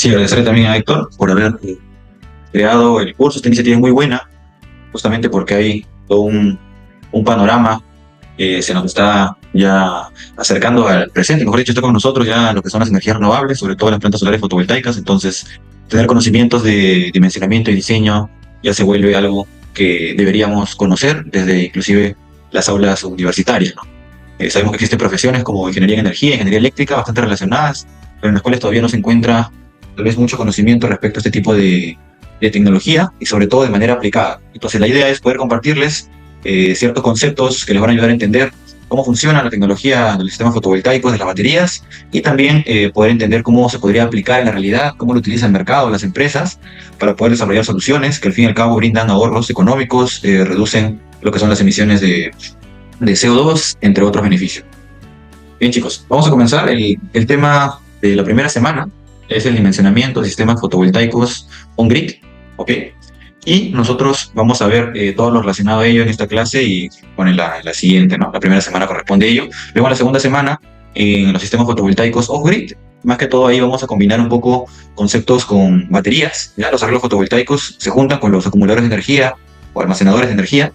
Sí, agradecerle también a Héctor por haber creado el curso. Esta iniciativa es muy buena, justamente porque hay todo un panorama que se nos está ya acercando al presente. Mejor dicho, está con nosotros ya lo que son las energías renovables, sobre todo las plantas solares fotovoltaicas. Entonces, tener conocimientos de dimensionamiento y diseño ya se vuelve algo que deberíamos conocer desde inclusive las aulas universitarias, ¿no? Sabemos que existen profesiones como ingeniería en energía, ingeniería eléctrica, bastante relacionadas, pero en las cuales todavía no se encuentra tal vez mucho conocimiento respecto a este tipo de tecnología y sobre todo de manera aplicada. Entonces la idea es poder compartirles ciertos conceptos que les van a ayudar a entender cómo funciona la tecnología de los sistemas fotovoltaicos, de las baterías, y también poder entender cómo se podría aplicar en la realidad, cómo lo utiliza el mercado, las empresas, para poder desarrollar soluciones que al fin y al cabo brindan ahorros económicos, reducen lo que son las emisiones de CO2, entre otros beneficios. Bien, chicos, vamos a comenzar. El tema de la primera semana es el dimensionamiento de sistemas fotovoltaicos on-grid, ¿ok? Y nosotros vamos a ver todo lo relacionado a ello en esta clase y bueno, en la siguiente, ¿no? La primera semana corresponde a ello. Luego en la segunda semana, en los sistemas fotovoltaicos off-grid, más que todo ahí vamos a combinar un poco conceptos con baterías, ¿ya? Los arreglos fotovoltaicos se juntan con los acumuladores de energía o almacenadores de energía,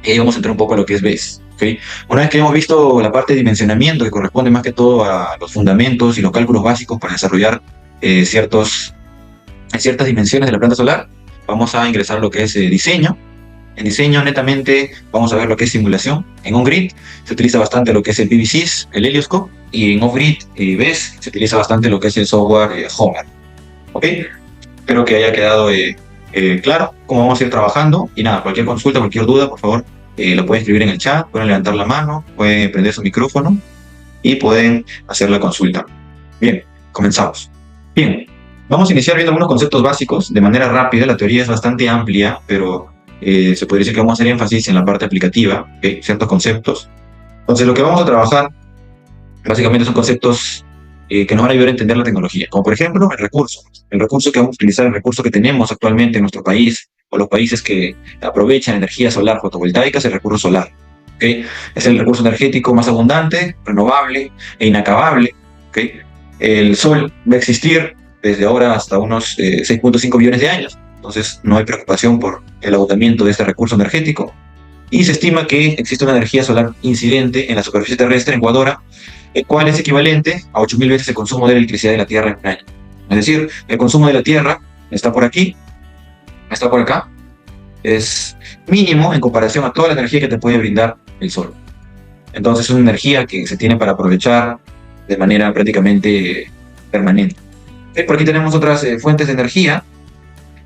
y ahí vamos a entrar un poco a lo que es BESS. ¿Okay? Una vez que hemos visto la parte de dimensionamiento, que corresponde más que todo a los fundamentos y los cálculos básicos para desarrollar ciertas dimensiones de la planta solar, vamos a ingresar a lo que es diseño. En diseño, netamente, vamos a ver lo que es simulación. En on-grid se utiliza bastante lo que es el PVSys, el Helioscope, y en off-grid, BESS, se utiliza bastante lo que es el software Homer. ¿Ok? Espero que haya quedado claro cómo vamos a ir trabajando. Y nada, cualquier consulta, cualquier duda, por favor, lo pueden escribir en el chat, pueden levantar la mano, pueden prender su micrófono y pueden hacer la consulta. Bien, comenzamos. Bien, vamos a iniciar viendo algunos conceptos básicos de manera rápida. La teoría es bastante amplia, pero se podría decir que vamos a hacer énfasis en la parte aplicativa, ¿okay? Ciertos conceptos. Entonces, lo que vamos a trabajar básicamente son conceptos que nos van a ayudar a entender la tecnología, como por ejemplo el recurso. El recurso que vamos a utilizar, el recurso que tenemos actualmente en nuestro país, o los países que aprovechan energía solar fotovoltaica, es el recurso solar. ¿Okay? Es el recurso energético más abundante, renovable e inacabable. ¿Okay? El sol va a existir desde ahora hasta unos 6.5 billones de años, entonces no hay preocupación por el agotamiento de este recurso energético. Y se estima que existe una energía solar incidente en la superficie terrestre en Ecuador, el cual es equivalente a 8.000 veces el consumo de electricidad de la Tierra en un año. Es decir, el consumo de la Tierra está por aquí, está por acá, es mínimo en comparación a toda la energía que te puede brindar el sol. Entonces es una energía que se tiene para aprovechar de manera prácticamente permanente. Por aquí tenemos otras fuentes de energía,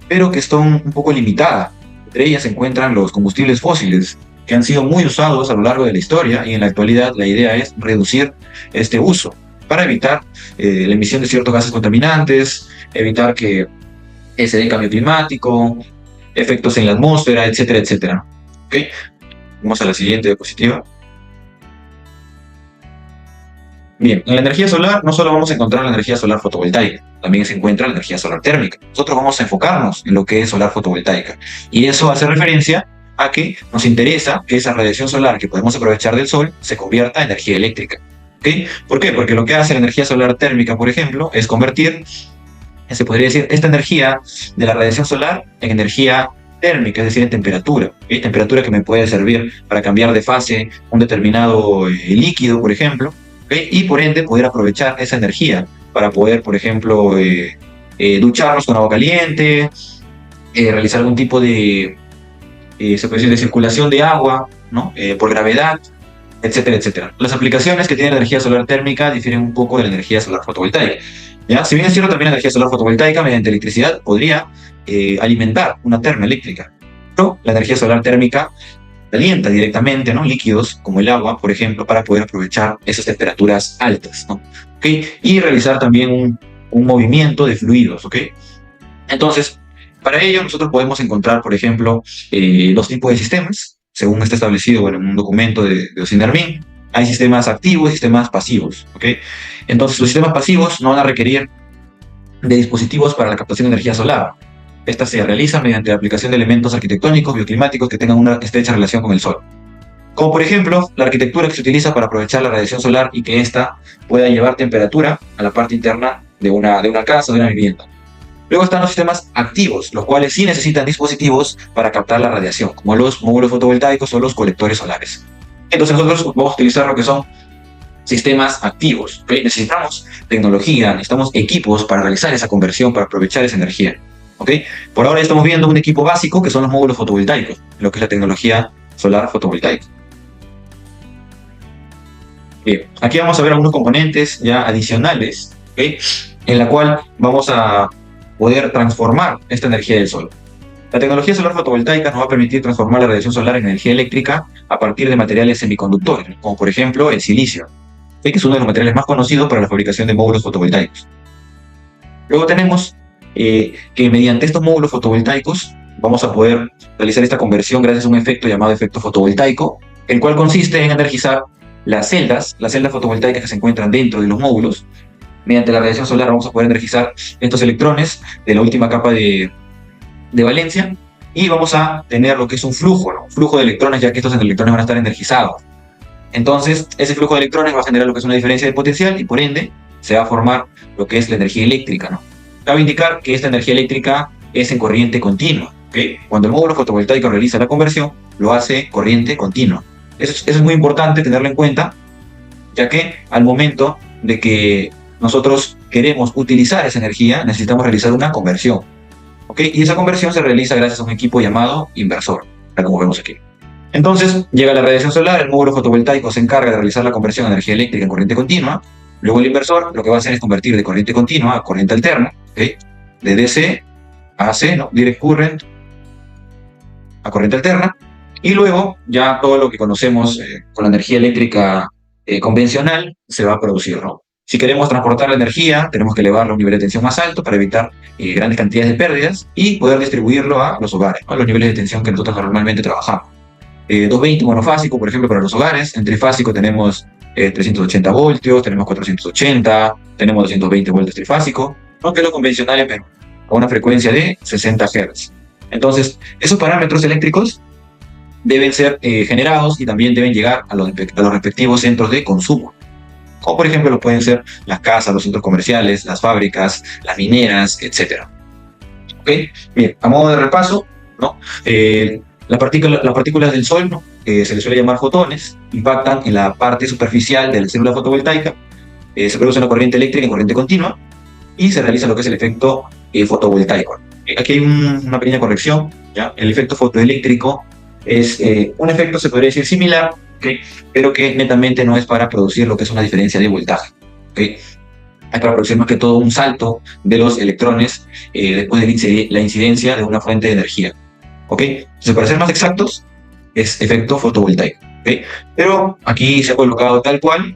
pero que son un poco limitadas. Entre ellas se encuentran los combustibles fósiles, que han sido muy usados a lo largo de la historia, y en la actualidad la idea es reducir este uso para evitar la emisión de ciertos gases contaminantes, evitar que se dé cambio climático, efectos en la atmósfera, etcétera, etcétera. ¿Okay? Vamos a la siguiente diapositiva. Bien, en la energía solar no solo vamos a encontrar la energía solar fotovoltaica, también se encuentra la energía solar térmica. Nosotros vamos a enfocarnos en lo que es solar fotovoltaica, y eso hace referencia a que nos interesa que esa radiación solar que podemos aprovechar del sol se convierta en energía eléctrica. ¿Okay? ¿Por qué? Porque lo que hace la energía solar térmica, por ejemplo, es convertir, se podría decir, esta energía de la radiación solar en energía térmica, es decir, en temperatura. ¿Okay? Temperatura que me puede servir para cambiar de fase un determinado líquido, por ejemplo, ¿okay? Y por ende poder aprovechar esa energía para poder, por ejemplo, ducharnos con agua caliente, realizar algún tipo de, se puede decir, de circulación de agua, ¿no? Por gravedad, etcétera, etcétera. Las aplicaciones que tiene la energía solar térmica difieren un poco de la energía solar fotovoltaica. ¿Ya? Si bien es cierto, también la energía solar fotovoltaica mediante electricidad podría alimentar una termoeléctrica, pero la energía solar térmica calienta directamente, ¿no? Líquidos como el agua, por ejemplo, para poder aprovechar esas temperaturas altas, ¿no? ¿Okay? Y realizar también un movimiento de fluidos. ¿Okay? Entonces, para ello nosotros podemos encontrar, por ejemplo, dos tipos de sistemas, según está establecido en un documento de Osindermin. Hay sistemas activos y sistemas pasivos. ¿Okay? Entonces, los sistemas pasivos no van a requerir de dispositivos para la captación de energía solar. Esta se realiza mediante la aplicación de elementos arquitectónicos, bioclimáticos que tengan una estrecha relación con el sol. Como por ejemplo, la arquitectura que se utiliza para aprovechar la radiación solar y que ésta pueda llevar temperatura a la parte interna de una casa, de una vivienda. Luego están los sistemas activos, los cuales sí necesitan dispositivos para captar la radiación, como los módulos fotovoltaicos o los colectores solares. Entonces nosotros vamos a utilizar lo que son sistemas activos. ¿Okay? Necesitamos tecnología, necesitamos equipos para realizar esa conversión, para aprovechar esa energía. ¿Okay? Por ahora estamos viendo un equipo básico que son los módulos fotovoltaicos, lo que es la tecnología solar fotovoltaica. Bien, aquí vamos a ver algunos componentes ya adicionales, ¿okay? En la cual vamos a poder transformar esta energía del sol. La tecnología solar fotovoltaica nos va a permitir transformar la radiación solar en energía eléctrica a partir de materiales semiconductores, como por ejemplo el silicio, que es uno de los materiales más conocidos para la fabricación de módulos fotovoltaicos. Luego tenemos que mediante estos módulos fotovoltaicos vamos a poder realizar esta conversión gracias a un efecto llamado efecto fotovoltaico, el cual consiste en energizar las celdas fotovoltaicas que se encuentran dentro de los módulos. Mediante la radiación solar vamos a poder energizar estos electrones de la última capa de valencia y vamos a tener lo que es un flujo, ¿no? Un flujo de electrones, ya que estos electrones van a estar energizados. Entonces, ese flujo de electrones va a generar lo que es una diferencia de potencial y por ende se va a formar lo que es la energía eléctrica, ¿no? Cabe indicar que esta energía eléctrica es en corriente continua, ¿okay? Cuando el módulo fotovoltaico realiza la conversión, lo hace corriente continua. Eso es muy importante tenerlo en cuenta, ya que al momento de que nosotros queremos utilizar esa energía, necesitamos realizar una conversión, ¿okay? Y esa conversión se realiza gracias a un equipo llamado inversor, como vemos aquí. Entonces, llega la radiación solar, el módulo fotovoltaico se encarga de realizar la conversión de energía eléctrica en corriente continua. Luego el inversor lo que va a hacer es convertir de corriente continua a corriente alterna, ¿okay? De DC a AC, ¿no? Direct current a corriente alterna. Y luego ya todo lo que conocemos con la energía eléctrica convencional se va a producir, ¿no? Si queremos transportar la energía, tenemos que elevarla a un nivel de tensión más alto para evitar grandes cantidades de pérdidas y poder distribuirlo a los hogares, ¿no? A los niveles de tensión que nosotros normalmente trabajamos. 220 monofásico, por ejemplo, para los hogares. En trifásico tenemos 380 voltios, tenemos 480, tenemos 220 voltios trifásico, ¿no? Que es lo convencional en Perú, a una frecuencia de 60 Hz. Entonces, esos parámetros eléctricos deben ser generados y también deben llegar a los respectivos centros de consumo, como por ejemplo lo pueden ser las casas, los centros comerciales, las fábricas, las mineras, etc. ¿Okay? Bien, a modo de repaso, ¿no? Las partículas del Sol, ¿no? Se les suele llamar fotones, impactan en la parte superficial de la célula fotovoltaica, se produce una corriente eléctrica en corriente continua y se realiza lo que es el efecto fotovoltaico. Aquí hay una pequeña corrección, ¿ya? El efecto fotoeléctrico es un efecto, se podría decir, similar, ¿okay? Pero que netamente no es para producir lo que es una diferencia de voltaje, ¿okay? Es para producir más que todo un salto de los electrones después de la incidencia de una fuente de energía, ¿okay? Entonces, para ser más exactos, es efecto fotovoltaico, ¿okay? Pero aquí se ha colocado tal cual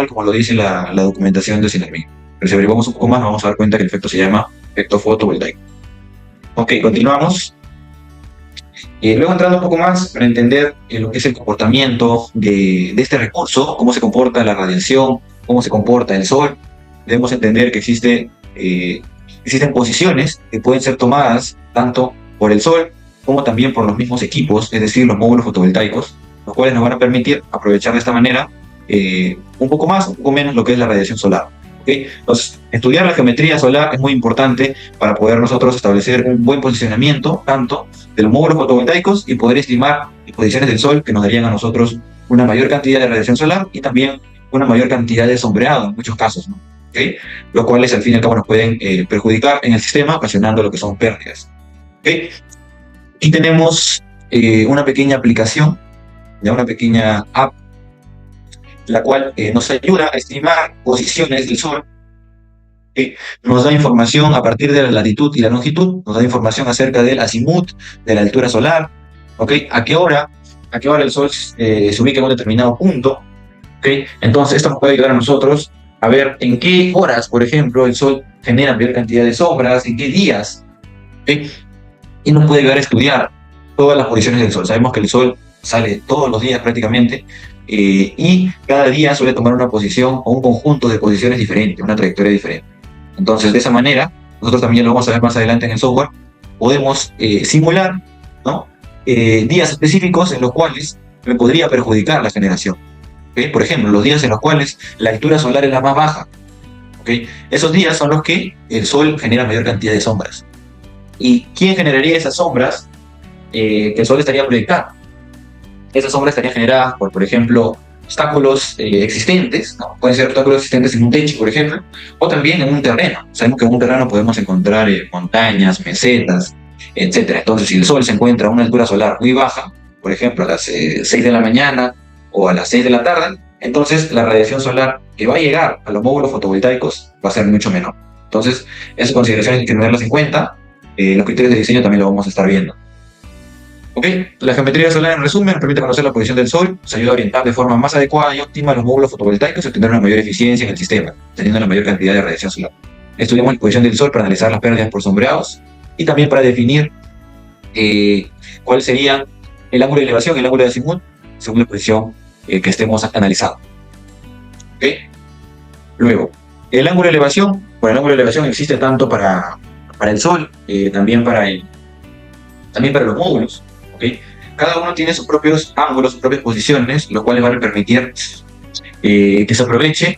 como lo dice la documentación de Sinermia. Pero si averiguamos un poco más, nos vamos a dar cuenta que el efecto se llama efecto fotovoltaico. Ok, continuamos. Luego entrando un poco más para entender lo que es el comportamiento de este recurso, cómo se comporta la radiación, cómo se comporta el Sol, debemos entender que existen posiciones que pueden ser tomadas tanto por el Sol como también por los mismos equipos, es decir, los módulos fotovoltaicos, los cuales nos van a permitir aprovechar de esta manera un poco más, un poco menos lo que es la radiación solar. ¿Okay? Entonces, estudiar la geometría solar es muy importante para poder nosotros establecer un buen posicionamiento tanto de los módulos fotovoltaicos y poder estimar las posiciones del Sol que nos darían a nosotros una mayor cantidad de radiación solar y también una mayor cantidad de sombreado en muchos casos, ¿no? ¿Okay? Los cuales al fin y al cabo nos pueden perjudicar en el sistema, ocasionando lo que son pérdidas. ¿Okay? Y tenemos una pequeña aplicación, ya una pequeña app, la cual nos ayuda a estimar posiciones del Sol. Nos da información a partir de la latitud y la longitud, nos da información acerca del azimut, de la altura solar, ¿okay? A qué hora el Sol se ubica en un determinado punto, ¿okay? Entonces esto nos puede ayudar a nosotros a ver en qué horas, por ejemplo, el Sol genera mayor cantidad de sombras, en qué días, ¿okay? Y nos puede ayudar a estudiar todas las posiciones del Sol. Sabemos que el Sol sale todos los días prácticamente, y cada día suele tomar una posición o un conjunto de posiciones diferentes, una trayectoria diferente. Entonces, de esa manera, nosotros también lo vamos a ver más adelante en el software, podemos simular, ¿no? Días específicos en los cuales me podría perjudicar la generación. ¿Okay? Por ejemplo, los días en los cuales la altura solar es la más baja, ¿ok? Esos días son los que el sol genera mayor cantidad de sombras. ¿Y quién generaría esas sombras que el sol estaría proyectando? Esas sombras estarían generadas por ejemplo, obstáculos existentes, ¿no? Pueden ser obstáculos existentes en un techo, por ejemplo, o también en un terreno. Sabemos que en un terreno podemos encontrar montañas, mesetas, etcétera. Entonces, si el sol se encuentra a una altura solar muy baja, por ejemplo, a las 6 de la mañana o a las 6 de la tarde, entonces la radiación solar que va a llegar a los módulos fotovoltaicos va a ser mucho menor. Entonces, esas consideraciones hay que tenerlas en cuenta. Los criterios de diseño también lo vamos a estar viendo. ¿Ok? La geometría solar, en resumen, permite conocer la posición del Sol, nos ayuda a orientar de forma más adecuada y óptima los módulos fotovoltaicos y obtener una mayor eficiencia en el sistema, teniendo la mayor cantidad de radiación solar. Estudiamos la posición del Sol para analizar las pérdidas por sombreados y también para definir cuál sería el ángulo de elevación y el ángulo de azimut según la posición que estemos analizando. ¿Ok? Luego, el ángulo de elevación, bueno, el ángulo de elevación existe tanto para el Sol, también para los módulos. ¿Okay? Cada uno tiene sus propios ángulos, sus propias posiciones, lo cual van a permitir que se aproveche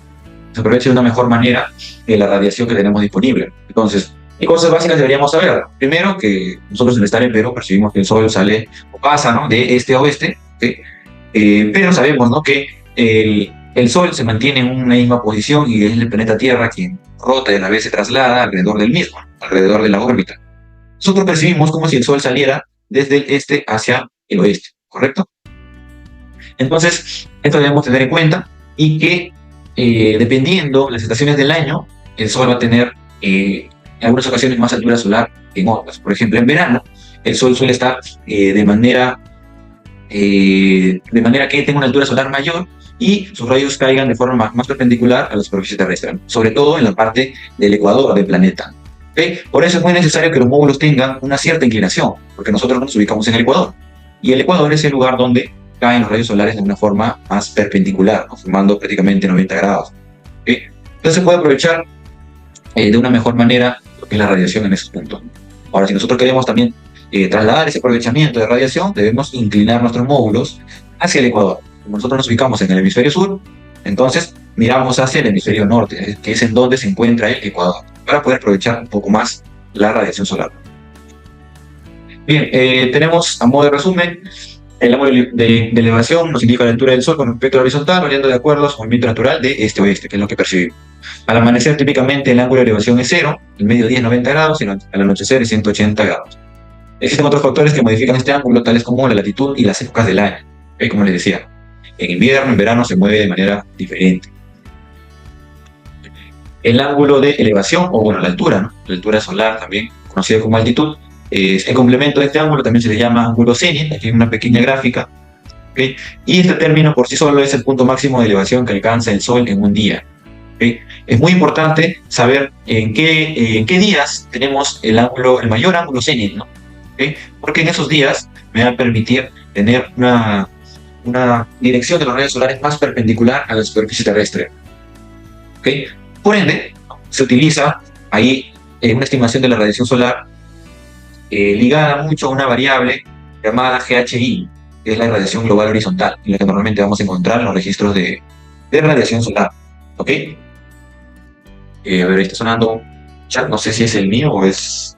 de una mejor manera la radiación que tenemos disponible. Entonces, ¿qué cosas básicas deberíamos saber? Primero, que nosotros en el estar en Perú percibimos que el Sol sale o pasa, ¿no?, de este a oeste, ¿okay? Pero sabemos, ¿no?, que el Sol se mantiene en una misma posición y es el planeta Tierra quien rota y a la vez se traslada alrededor del mismo, alrededor de la órbita. Nosotros percibimos como si el Sol saliera desde el este hacia el oeste, ¿correcto? Entonces, esto debemos tener en cuenta y que dependiendo las estaciones del año, el Sol va a tener en algunas ocasiones más altura solar que en otras. Por ejemplo, en verano, el Sol suele estar de manera que tenga una altura solar mayor y sus rayos caigan de forma más perpendicular a la superficie terrestre, sobre todo en la parte del ecuador del planeta. ¿Okay? Por eso es muy necesario que los módulos tengan una cierta inclinación, porque nosotros nos ubicamos en el ecuador. Y el ecuador es el lugar donde caen los rayos solares de una forma más perpendicular, ¿no?, formando prácticamente 90 grados. ¿Okay? Entonces se puede aprovechar de una mejor manera lo que es la radiación en esos puntos. Ahora, si nosotros queremos también trasladar ese aprovechamiento de radiación, debemos inclinar nuestros módulos hacia el ecuador. Como nosotros nos ubicamos en el hemisferio sur, entonces miramos hacia el hemisferio norte, que es en donde se encuentra el ecuador, para poder aprovechar un poco más la radiación solar. Bien, tenemos a modo de resumen, el ángulo de elevación nos indica la altura del Sol con respecto a la horizontal, variando de acuerdo a su movimiento natural de este a oeste, que es lo que percibimos. Al amanecer, típicamente, el ángulo de elevación es 0, el mediodía es 90 grados y al anochecer es 180 grados. Existen otros factores que modifican este ángulo, tales como la latitud y las épocas del año. ¿Okay? Como les decía, en invierno, en verano se mueve de manera diferente. El ángulo de elevación, o bueno, la altura, ¿no?, la altura solar también conocida como altitud, el complemento de este ángulo también se le llama ángulo cenit. Aquí hay una pequeña gráfica, ¿okay? Y este término por sí solo es el punto máximo de elevación que alcanza el Sol en un día. ¿Okay? Es muy importante saber en qué días tenemos el mayor ángulo cenit, ¿no? ¿Okay? Porque en esos días me va a permitir tener una dirección de los rayos solares más perpendicular a la superficie terrestre. ¿Okay? Por ende, se utiliza ahí una estimación de la radiación solar ligada mucho a una variable llamada GHI, que es la radiación global horizontal, en la que normalmente vamos a encontrar los registros de radiación solar. ¿Ok? A ver, ahí está sonando un chat, no sé si es el mío o es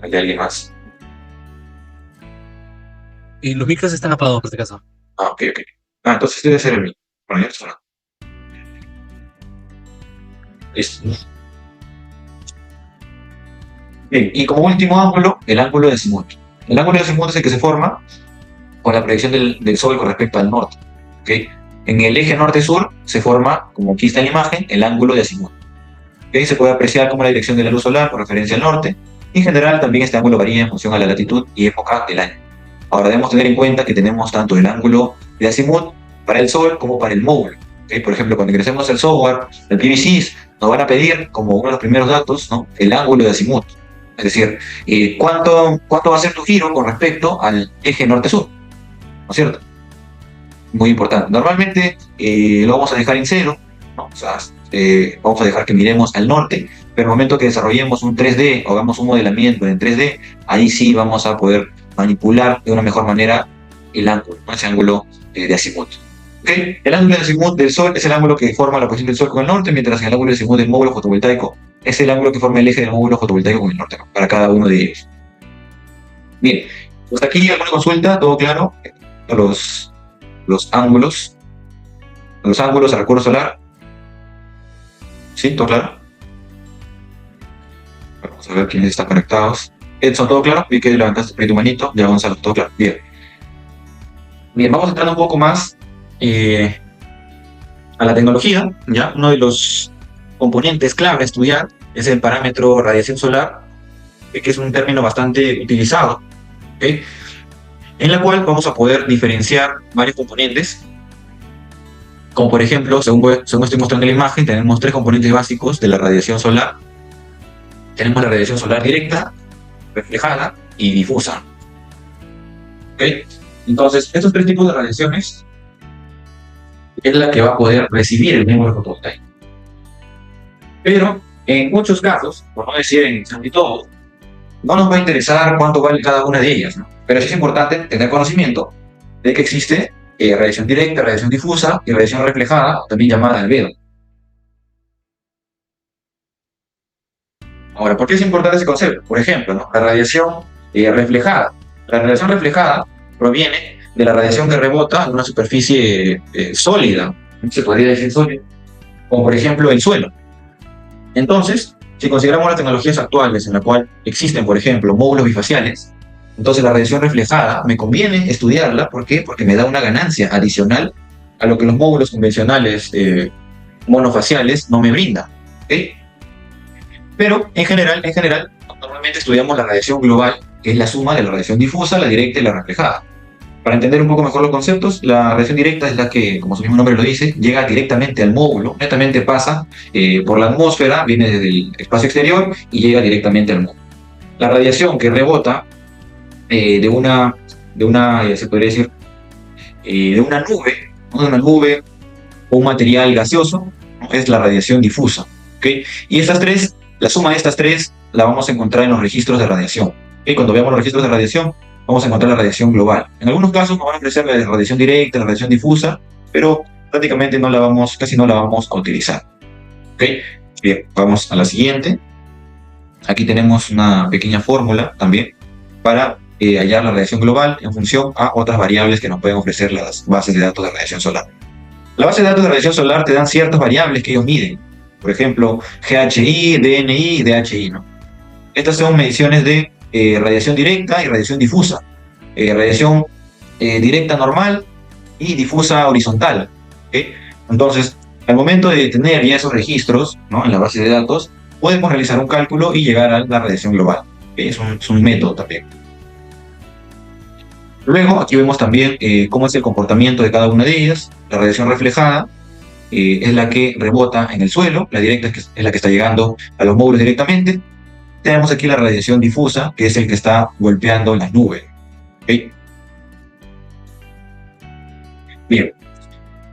el de alguien más. Y los micros están apagados, por este caso. Ok. Entonces debe ser el mío. Bueno, ya está sonando. Listo. Bien, y como último ángulo, el ángulo de azimut. El ángulo de azimut es el que se forma con la proyección del Sol con respecto al norte. ¿Okay? En el eje norte-sur se forma, como aquí está en la imagen, el ángulo de azimut. ¿Okay? Se puede apreciar como la dirección de la luz solar con referencia al norte. En general, también este ángulo varía en función a la latitud y época del año. Ahora debemos tener en cuenta que tenemos tanto el ángulo de azimut para el Sol como para el módulo. ¿Okay? Por ejemplo, cuando ingresemos el software, el PVCs, nos van a pedir, como uno de los primeros datos, ¿no?, el ángulo de azimut. Es decir, ¿cuánto va a ser tu giro con respecto al eje norte-sur? ¿No es cierto? Muy importante. Normalmente lo vamos a dejar en 0, ¿no? O sea, vamos a dejar que miremos al norte, pero en el momento que desarrollemos un 3D o hagamos un modelamiento en 3D, ahí sí vamos a poder manipular de una mejor manera el ángulo, ese ángulo de azimut. ¿Ok? El ángulo de azimut del Sol es el ángulo que forma la posición del Sol con el norte, mientras que el ángulo de azimut del módulo fotovoltaico es el ángulo que forma el eje del módulo fotovoltaico con el norte, ¿no? Para cada uno de ellos. Bien, hasta aquí alguna consulta, todo claro. Los, los ángulos, los ángulos al curvo solar. ¿Sí? ¿Todo claro? Vamos a ver quiénes están conectados. Edson, ¿todo claro? Vi que levantaste tu manito. Ya, Gonzalo, todo claro. Bien. Bien, vamos entrando un poco más a la tecnología. ¿Ya? Uno de los componentes clave a estudiar es el parámetro radiación solar, que es un término bastante utilizado, ¿okay? En la cual vamos a poder diferenciar varios componentes, como por ejemplo, según estoy mostrando en la imagen, tenemos tres componentes básicos de la radiación solar. Tenemos la radiación solar directa, reflejada y difusa. ¿Okay? Entonces, estos tres tipos de radiaciones es la que va a poder recibir el módulo fotovoltaico. Pero, en muchos casos, por no decir en casi todos, no nos va a interesar cuánto vale cada una de ellas, ¿no? Pero sí es importante tener conocimiento de que existe radiación directa, radiación difusa y radiación reflejada, también llamada albedo. Ahora, ¿por qué es importante ese concepto? Por ejemplo, ¿no? La radiación reflejada. La radiación reflejada proviene de la radiación que rebota en una superficie sólida, se podría decir sólida, como por ejemplo el suelo. Entonces, si consideramos las tecnologías actuales en la cual existen, por ejemplo, módulos bifaciales, entonces la radiación reflejada me conviene estudiarla. ¿Por qué? Porque me da una ganancia adicional a lo que los módulos convencionales monofaciales no me brindan. ¿Okay? Pero en general, normalmente estudiamos la radiación global, que es la suma de la radiación difusa, la directa y la reflejada. Para entender un poco mejor los conceptos, la radiación directa es la que, como su mismo nombre lo dice, llega directamente al módulo, netamente pasa por la atmósfera, viene desde el espacio exterior y llega directamente al módulo. La radiación que rebota de una se podría decir, de una nube, ¿no? De una nube o un material gaseoso, ¿no? Es la radiación difusa. ¿Okay? Y estas tres, la suma de estas tres la vamos a encontrar en los registros de radiación. ¿Okay? Cuando veamos los registros de radiación, vamos a encontrar la radiación global. En algunos casos nos van a ofrecer la radiación directa, la radiación difusa, pero prácticamente casi no la vamos a utilizar. ¿Okay? Bien, vamos a la siguiente. Aquí tenemos una pequeña fórmula también para hallar la radiación global en función a otras variables que nos pueden ofrecer las bases de datos de radiación solar. Las bases de datos de radiación solar te dan ciertas variables que ellos miden. Por ejemplo, GHI, DNI y DHI, ¿no? Estas son mediciones de radiación directa y radiación difusa. Radiación directa normal y difusa horizontal. ¿Okay? Entonces, al momento de tener ya esos registros, ¿no? En la base de datos, podemos realizar un cálculo y llegar a la radiación global. ¿Okay? Es un método también. Luego, aquí vemos también cómo es el comportamiento de cada una de ellas. La radiación reflejada es la que rebota en el suelo, la directa es la que está llegando a los módulos directamente. Tenemos aquí la radiación difusa, que es el que está golpeando las nubes. ¿Okay? Bien.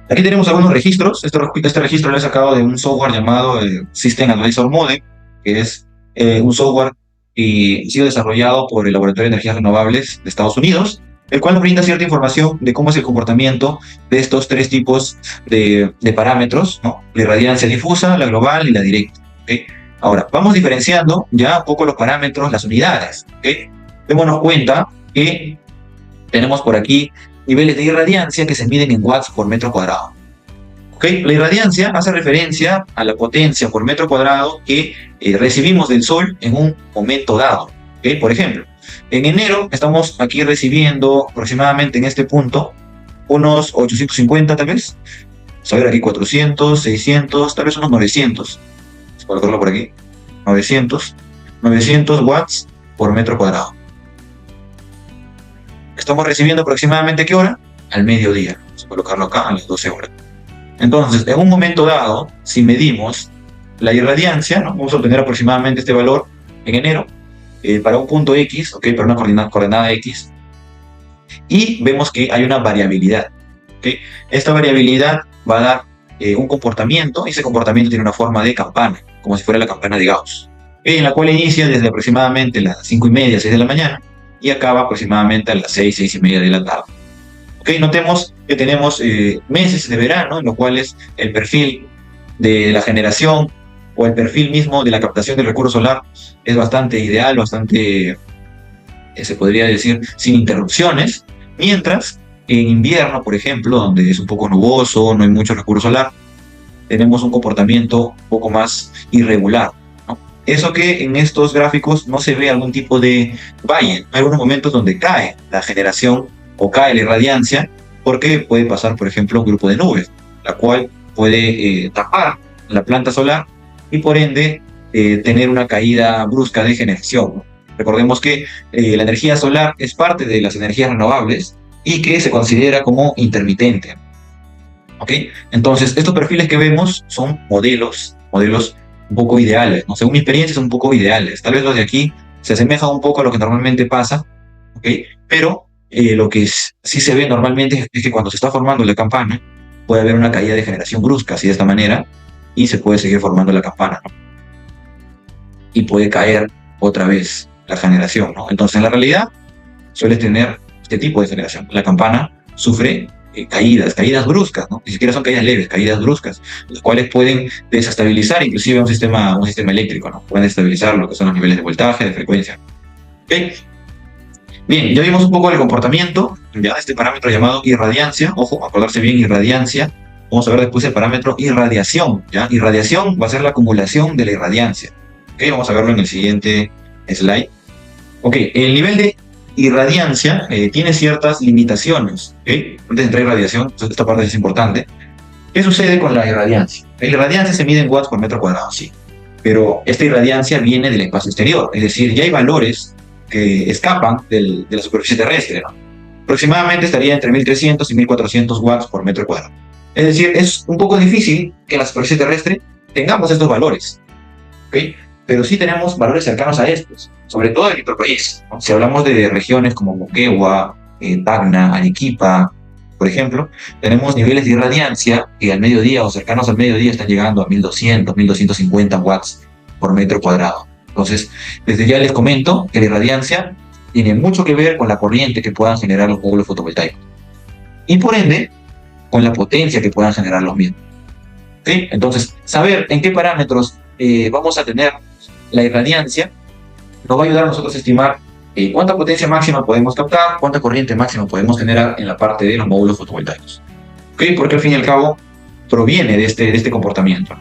Aquí tenemos algunos registros. Este registro lo he sacado de un software llamado System Advisor Model, que es un software que ha sido desarrollado por el Laboratorio de Energías Renovables de Estados Unidos, el cual nos brinda cierta información de cómo es el comportamiento de estos tres tipos de parámetros, ¿no? La radiancia difusa, la global y la directa. ¿Okay? Ahora, vamos diferenciando ya un poco los parámetros, las unidades. ¿Okay? Démonos cuenta que tenemos por aquí niveles de irradiancia que se miden en watts por metro cuadrado. ¿Okay? La irradiancia hace referencia a la potencia por metro cuadrado que recibimos del Sol en un momento dado. ¿Okay? Por ejemplo, en enero estamos aquí recibiendo aproximadamente en este punto unos 850 tal vez. Vamos a ver aquí 400, 600, tal vez unos 900. Vamos a colocarlo por aquí. 900 watts por metro cuadrado. Estamos recibiendo aproximadamente ¿qué hora? Al mediodía. Vamos a colocarlo acá a las 12 horas. Entonces, en un momento dado, si medimos la irradiancia, ¿no? Vamos a obtener aproximadamente este valor en enero para un punto X, ¿okay? Para una coordenada X, y vemos que hay una variabilidad. ¿Okay? Esta variabilidad va a dar un comportamiento, y ese comportamiento tiene una forma de campana, como si fuera la campana de Gauss, ¿okay? En la cual inicia desde aproximadamente las 5:30, 6 de la mañana, y acaba aproximadamente a las 6, 6:30 de la tarde. ¿Ok? Notemos que tenemos meses de verano en los cuales el perfil de la generación o el perfil mismo de la captación del recurso solar es bastante ideal, bastante, se podría decir, sin interrupciones, mientras en invierno, por ejemplo, donde es un poco nuboso, no hay mucho recurso solar, tenemos un comportamiento un poco más irregular, ¿no? Eso que en estos gráficos no se ve algún tipo de valle. Hay algunos momentos donde cae la generación o cae la irradiancia, porque puede pasar, por ejemplo, un grupo de nubes, la cual puede tapar la planta solar y por ende tener una caída brusca de generación, ¿no? Recordemos que la energía solar es parte de las energías renovables y que se considera como intermitente. ¿Ok? Entonces, estos perfiles que vemos son modelos un poco ideales, ¿no? Según mi experiencia, son un poco ideales. Tal vez los de aquí se asemejan un poco a lo que normalmente pasa, ¿ok? Pero lo que sí se ve normalmente es que cuando se está formando la campana, puede haber una caída de generación brusca, así de esta manera, y se puede seguir formando la campana, ¿no? Y puede caer otra vez la generación, ¿no? Entonces, en la realidad, sueles tener este tipo de generación. La campana sufre caídas bruscas, ¿no? Ni siquiera son caídas leves, caídas bruscas, las cuales pueden desestabilizar inclusive un sistema eléctrico, ¿no? Pueden desestabilizar lo que son los niveles de voltaje, de frecuencia. ¿Okay? Bien, ya vimos un poco el comportamiento, ya este parámetro llamado irradiancia, ojo, acordarse bien, irradiancia. Vamos a ver después el parámetro irradiación, ¿ya? Irradiación va a ser la acumulación de la irradiancia. ¿Ok? Vamos a verlo en el siguiente slide. Ok, el nivel de irradiancia tiene ciertas limitaciones, ¿okay? Antes de entrar a irradiación, esta parte es importante. ¿Qué sucede con la irradiancia? La irradiancia se mide en watts por metro cuadrado, sí, pero esta irradiancia viene del espacio exterior, es decir, ya hay valores que escapan de la superficie terrestre, ¿no? Aproximadamente estaría entre 1300 y 1400 watts por metro cuadrado. Es decir, es un poco difícil que en la superficie terrestre tengamos estos valores, ¿ok? Pero sí tenemos valores cercanos a estos, sobre todo en nuestro país, ¿no? Si hablamos de regiones como Moquegua, Tacna, Arequipa, por ejemplo, tenemos niveles de irradiancia que al mediodía o cercanos al mediodía están llegando a 1200, 1250 watts por metro cuadrado. Entonces, desde ya les comento que la irradiancia tiene mucho que ver con la corriente que puedan generar los módulos fotovoltaicos y por ende con la potencia que puedan generar los mismos. ¿Okay? Entonces, saber en qué parámetros vamos a tener la irradiancia nos va a ayudar a nosotros a estimar cuánta potencia máxima podemos captar, cuánta corriente máxima podemos generar en la parte de los módulos fotovoltaicos. ¿Okay? Porque al fin y al cabo proviene de este comportamiento.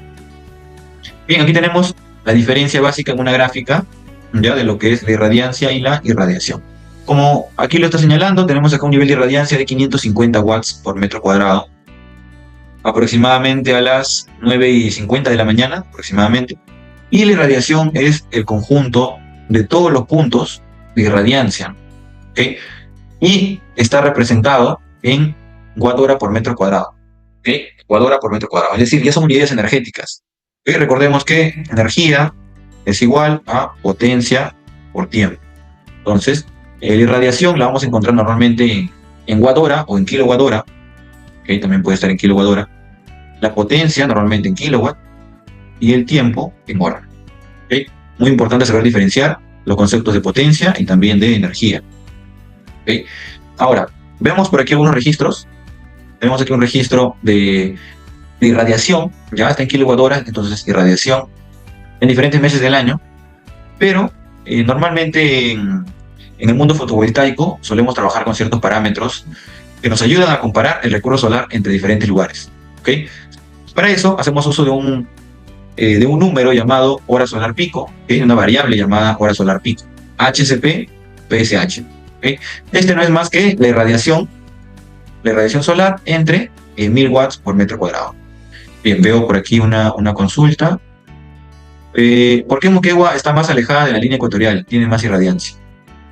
Bien, aquí tenemos la diferencia básica en una gráfica ya de lo que es la irradiancia y la irradiación. Como aquí lo está señalando, tenemos acá un nivel de irradiancia de 550 watts por metro cuadrado, aproximadamente a las 9:50 de la mañana, aproximadamente. Y la irradiación es el conjunto de todos los puntos de irradiancia, ¿okay? Y está representado en watt-hora por metro cuadrado, ¿okay? Watt-hora por metro cuadrado, es decir, ya son unidades energéticas. ¿Okay? Recordemos que energía es igual a potencia por tiempo. Entonces, la irradiación la vamos a encontrar normalmente en watt-hora o en kilowatt-hora, ¿okay? También puede estar en kilowatt-hora. La potencia normalmente en kilowatt y el tiempo en hora. ¿Okay? Muy importante saber diferenciar los conceptos de potencia y también de energía. ¿Okay? Ahora, vemos por aquí algunos registros. Tenemos aquí un registro de irradiación, ya está en kilowatt-hora, entonces irradiación en diferentes meses del año, pero normalmente en el mundo fotovoltaico solemos trabajar con ciertos parámetros que nos ayudan a comparar el recurso solar entre diferentes lugares. ¿Okay? Para eso hacemos uso de un número llamado hora solar pico, ¿okay? Una variable llamada hora solar pico, HCP PSH. ¿Okay? Este no es más que la irradiación solar entre 1000 watts por metro cuadrado. Bien, veo por aquí una consulta. ¿Por qué Moquegua está más alejada de la línea ecuatorial? Tiene más irradiancia.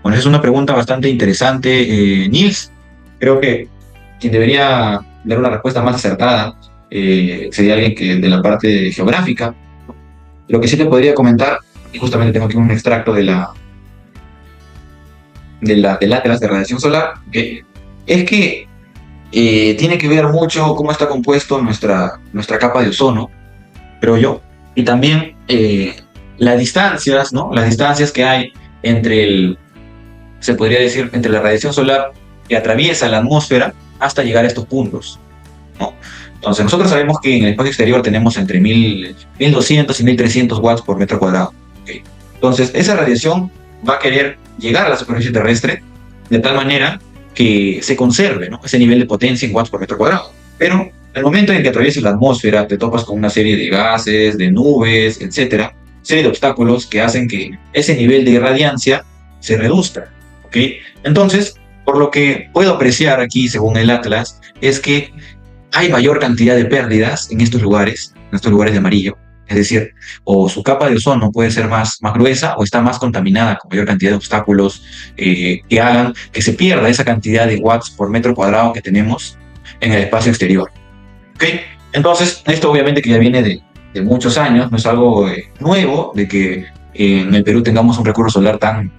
Bueno, esa es una pregunta bastante interesante, Nils. Creo que quien debería dar una respuesta más acertada sería alguien que de la parte geográfica. Lo que sí te podría comentar, y justamente tengo aquí un extracto del Atlas de radiación solar, ¿okay? Es que tiene que ver mucho cómo está compuesto nuestra capa de ozono, creo yo, y también las distancias, ¿no? Las distancias que hay entre se podría decir, entre la radiación solar que atraviesa la atmósfera hasta llegar a estos puntos, ¿no? Entonces, nosotros sabemos que en el espacio exterior tenemos entre 1200 y 1300 watts por metro cuadrado. ¿Okay? Entonces, esa radiación va a querer llegar a la superficie terrestre de tal manera que se conserve, ¿no?, ese nivel de potencia en watts por metro cuadrado. Pero en el momento en que atravieses la atmósfera, te topas con una serie de gases, de nubes, etcétera, serie de obstáculos que hacen que ese nivel de irradiancia se reduzca. ¿Okay? Entonces, por lo que puedo apreciar aquí, según el Atlas, es que hay mayor cantidad de pérdidas en estos lugares de amarillo. Es decir, o su capa de ozono puede ser más gruesa o está más contaminada con mayor cantidad de obstáculos que hagan que se pierda esa cantidad de watts por metro cuadrado que tenemos en el espacio exterior. ¿Okay? Entonces, esto obviamente que ya viene de muchos años, no es algo nuevo de que en el Perú tengamos un recurso solar tan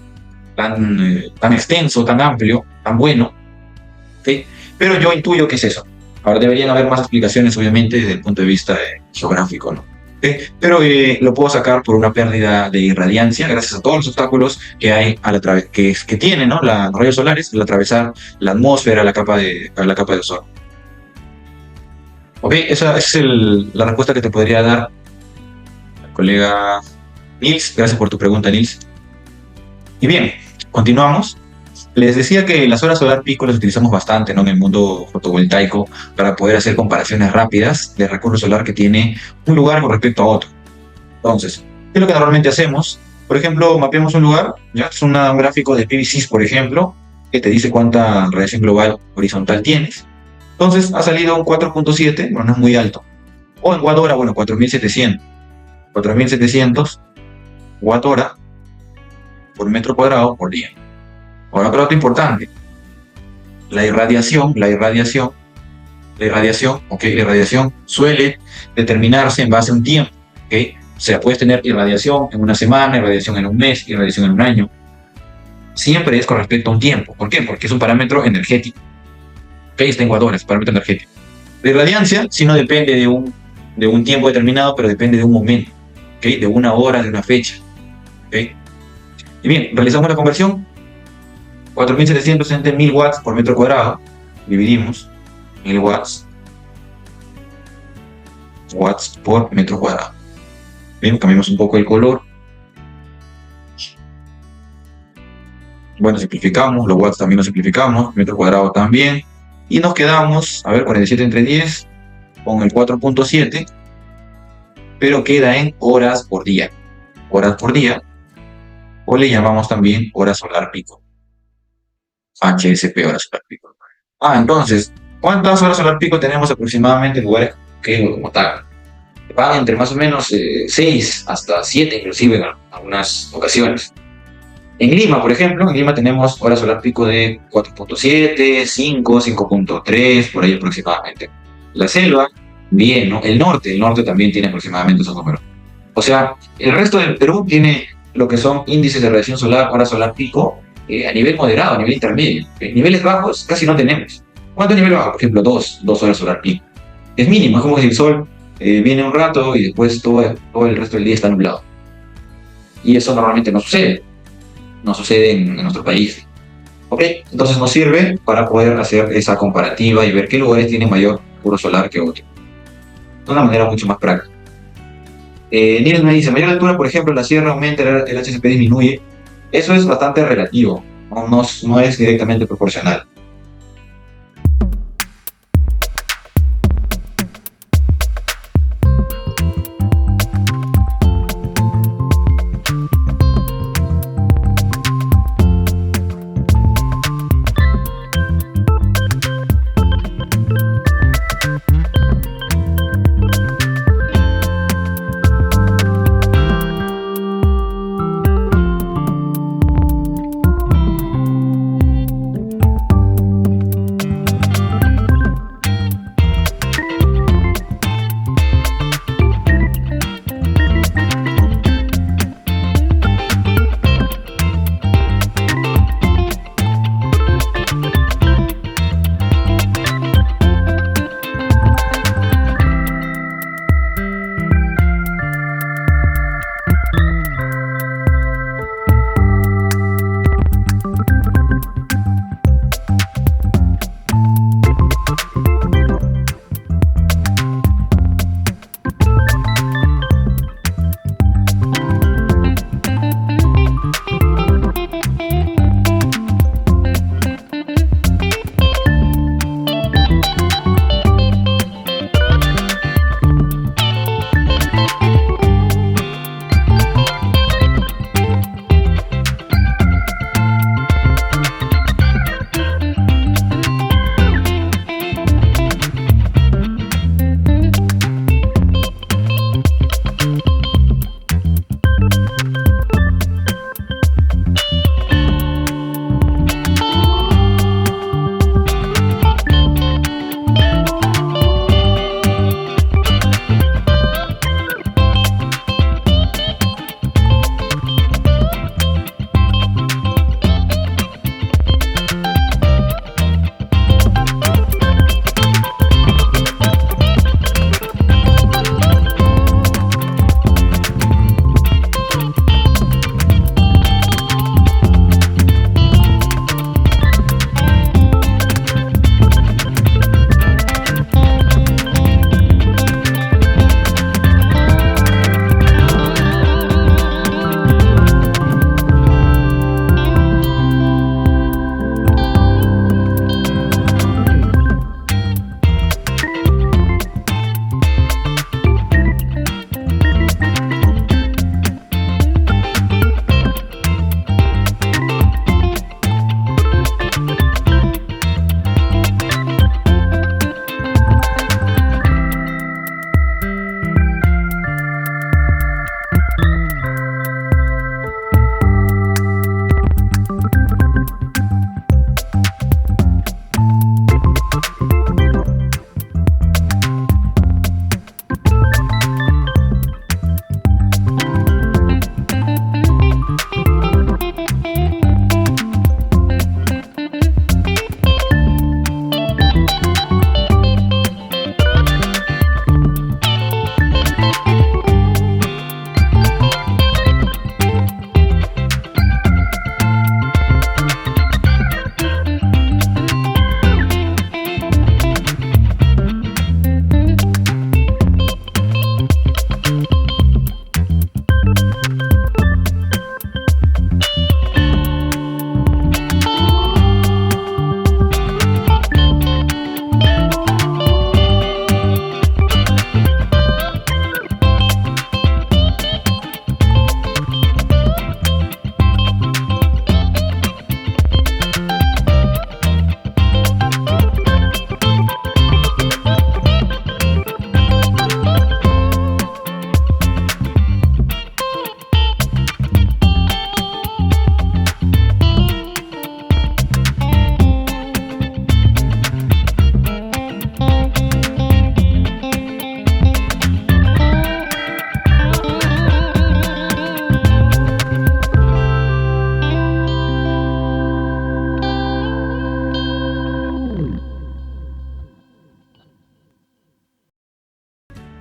extenso, tan amplio, tan bueno. ¿Okay? Pero yo intuyo que es eso. Ahora deberían haber más explicaciones, obviamente, desde el punto de vista geográfico, ¿no? ¿Okay? Pero lo puedo sacar por una pérdida de irradiancia gracias a todos los obstáculos que hay que tienen, ¿no?, los rayos solares al atravesar la atmósfera, la capa de ozono. Ok, esa es la respuesta que te podría dar el colega Nils. Gracias por tu pregunta, Nils. Y bien, continuamos. Les decía que las horas solar pico las utilizamos bastante, ¿no?, en el mundo fotovoltaico para poder hacer comparaciones rápidas de recurso solar que tiene un lugar con respecto a otro. Entonces, ¿qué es lo que normalmente hacemos? Por ejemplo, mapeamos un lugar, ya es un gráfico de PV6, por ejemplo, que te dice cuánta radiación global horizontal tienes. Entonces, ha salido un 4.7, bueno, no es muy alto. O en watt hora, bueno, 4700. 4700 watt hora por metro cuadrado por día. Ahora, otro dato importante. La irradiación, ¿ok? La irradiación suele determinarse en base a un tiempo, ¿ok? O sea, puedes tener irradiación en una semana, irradiación en un mes, irradiación en un año. Siempre es con respecto a un tiempo. ¿Por qué? Porque es un parámetro energético. ¿Ok? Está en watt hora, es un parámetro energético. La irradiancia sí no depende de un tiempo determinado, pero depende de un momento, ¿ok? De una hora, de una fecha, ¿ok? Y bien, realizamos la conversión. 4700 entre 1000 watts por metro cuadrado. Dividimos 1000 watts por metro cuadrado. Bien, cambiamos un poco el color. Bueno, simplificamos, los watts también los simplificamos, metro cuadrado también. Y nos quedamos, a ver, 47 entre 10 con el 4.7, pero queda en horas por día. Horas por día, o le llamamos también hora solar pico. HSP, hora solar pico. Entonces, ¿cuántas horas solar pico tenemos aproximadamente en lugares como tal? Van entre más o menos 6 hasta 7 inclusive en algunas ocasiones. En Lima, por ejemplo, en Lima tenemos hora solar pico de 4.7, 5, 5.3, por ahí aproximadamente. La selva, bien, ¿no? El norte también tiene aproximadamente esos números. O sea, el resto del Perú tiene lo que son índices de radiación solar, hora solar pico, a nivel moderado, a nivel intermedio. Niveles bajos casi no tenemos. ¿Cuánto nivel bajo? Por ejemplo, 2 horas solar pico. Es mínimo, es como si el sol viene un rato y después todo el resto del día está nublado. Y eso normalmente no sucede. No sucede en nuestro país. ¿Ok? Entonces nos sirve para poder hacer esa comparativa y ver qué lugares tienen mayor puro solar que otros. De una manera mucho más práctica. Nils me dice, mayor altura, por ejemplo, la sierra aumenta, el HSP disminuye. Eso es bastante relativo, no es directamente proporcional.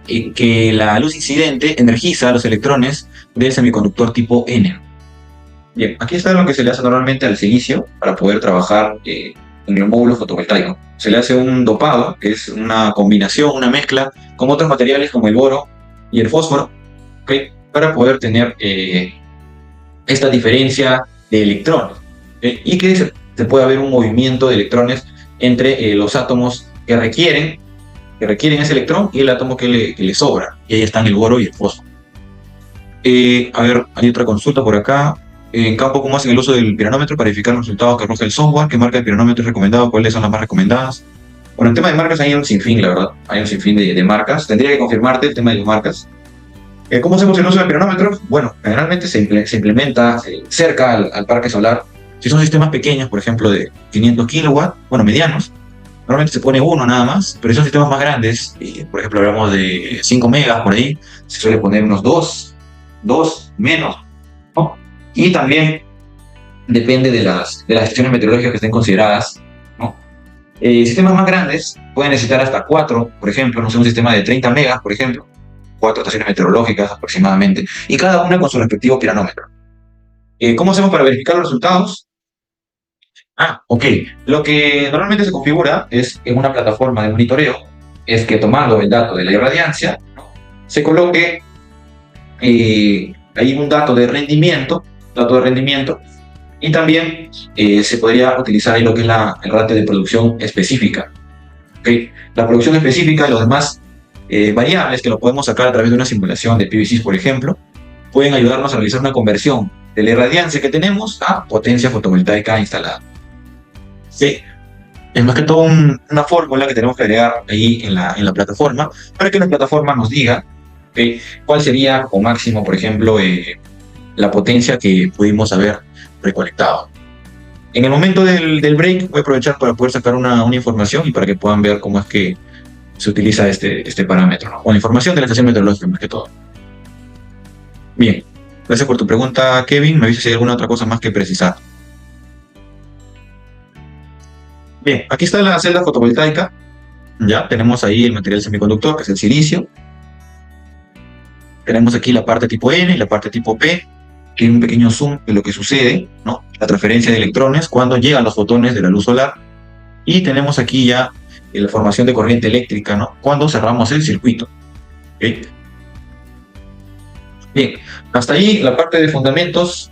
que la luz incidente energiza los electrones del semiconductor tipo N. Bien, aquí está lo que se le hace normalmente al silicio para poder trabajar en el módulo fotovoltaico. Se le hace un dopado, que es una combinación, una mezcla con otros materiales como el boro y el fósforo, ¿okay? Para poder tener esta diferencia de electrones, ¿okay? Y que se pueda ver un movimiento de electrones entre los átomos que requieren ese electrón y el átomo que le sobra. Y ahí están el boro y el fósforo. A ver, hay otra consulta por acá. En campo, ¿cómo hacen el uso del piranómetro para verificar los resultados que arroja el software? ¿Qué marca de piranómetro es recomendado? ¿Cuáles son las más recomendadas? Bueno, el tema de marcas hay un sinfín, la verdad. Hay un sinfín de marcas. Tendría que confirmarte el tema de las marcas. ¿Cómo hacemos el uso del piranómetro? Bueno, generalmente se implementa cerca al parque solar. Si son sistemas pequeños, por ejemplo, de 500 kilowatts, bueno, medianos, normalmente se pone uno nada más, pero si son sistemas más grandes, por ejemplo, hablamos de 5 megas por ahí, se suele poner unos 2 menos, ¿no? Y también depende de las estaciones meteorológicas que estén consideradas, ¿no? Sistemas más grandes pueden necesitar hasta 4, por ejemplo, no sé, un sistema de 30 megas, por ejemplo, 4 estaciones meteorológicas aproximadamente, y cada una con su respectivo piranómetro. ¿Cómo hacemos para verificar los resultados? Ok. Lo que normalmente se configura es en una plataforma de monitoreo, es que tomando el dato de la irradiancia, ¿no?, se coloque ahí un dato de rendimiento, y también se podría utilizar ahí lo que es el ratio de producción específica. ¿Okay? La producción específica y los demás variables que lo podemos sacar a través de una simulación de PVCs, por ejemplo, pueden ayudarnos a realizar una conversión de la irradiancia que tenemos a potencia fotovoltaica instalada. Sí. Es más que todo una fórmula que tenemos que agregar ahí en la plataforma para que la plataforma nos diga cuál sería como máximo, por ejemplo, la potencia que pudimos haber recolectado. En el momento del break voy a aprovechar para poder sacar una información y para que puedan ver cómo es que se utiliza este parámetro, ¿no? O la información de la estación meteorológica, más que todo. Bien, gracias por tu pregunta, Kevin. Me avisas si hay alguna otra cosa más que precisar. Bien, aquí está la celda fotovoltaica. Ya tenemos ahí el material semiconductor, que es el silicio. Tenemos aquí la parte tipo N y la parte tipo P, que es un pequeño zoom de lo que sucede, ¿no? La transferencia de electrones cuando llegan los fotones de la luz solar. Y tenemos aquí ya la formación de corriente eléctrica, ¿no?, cuando cerramos el circuito. ¿Okay? Bien, hasta ahí la parte de fundamentos.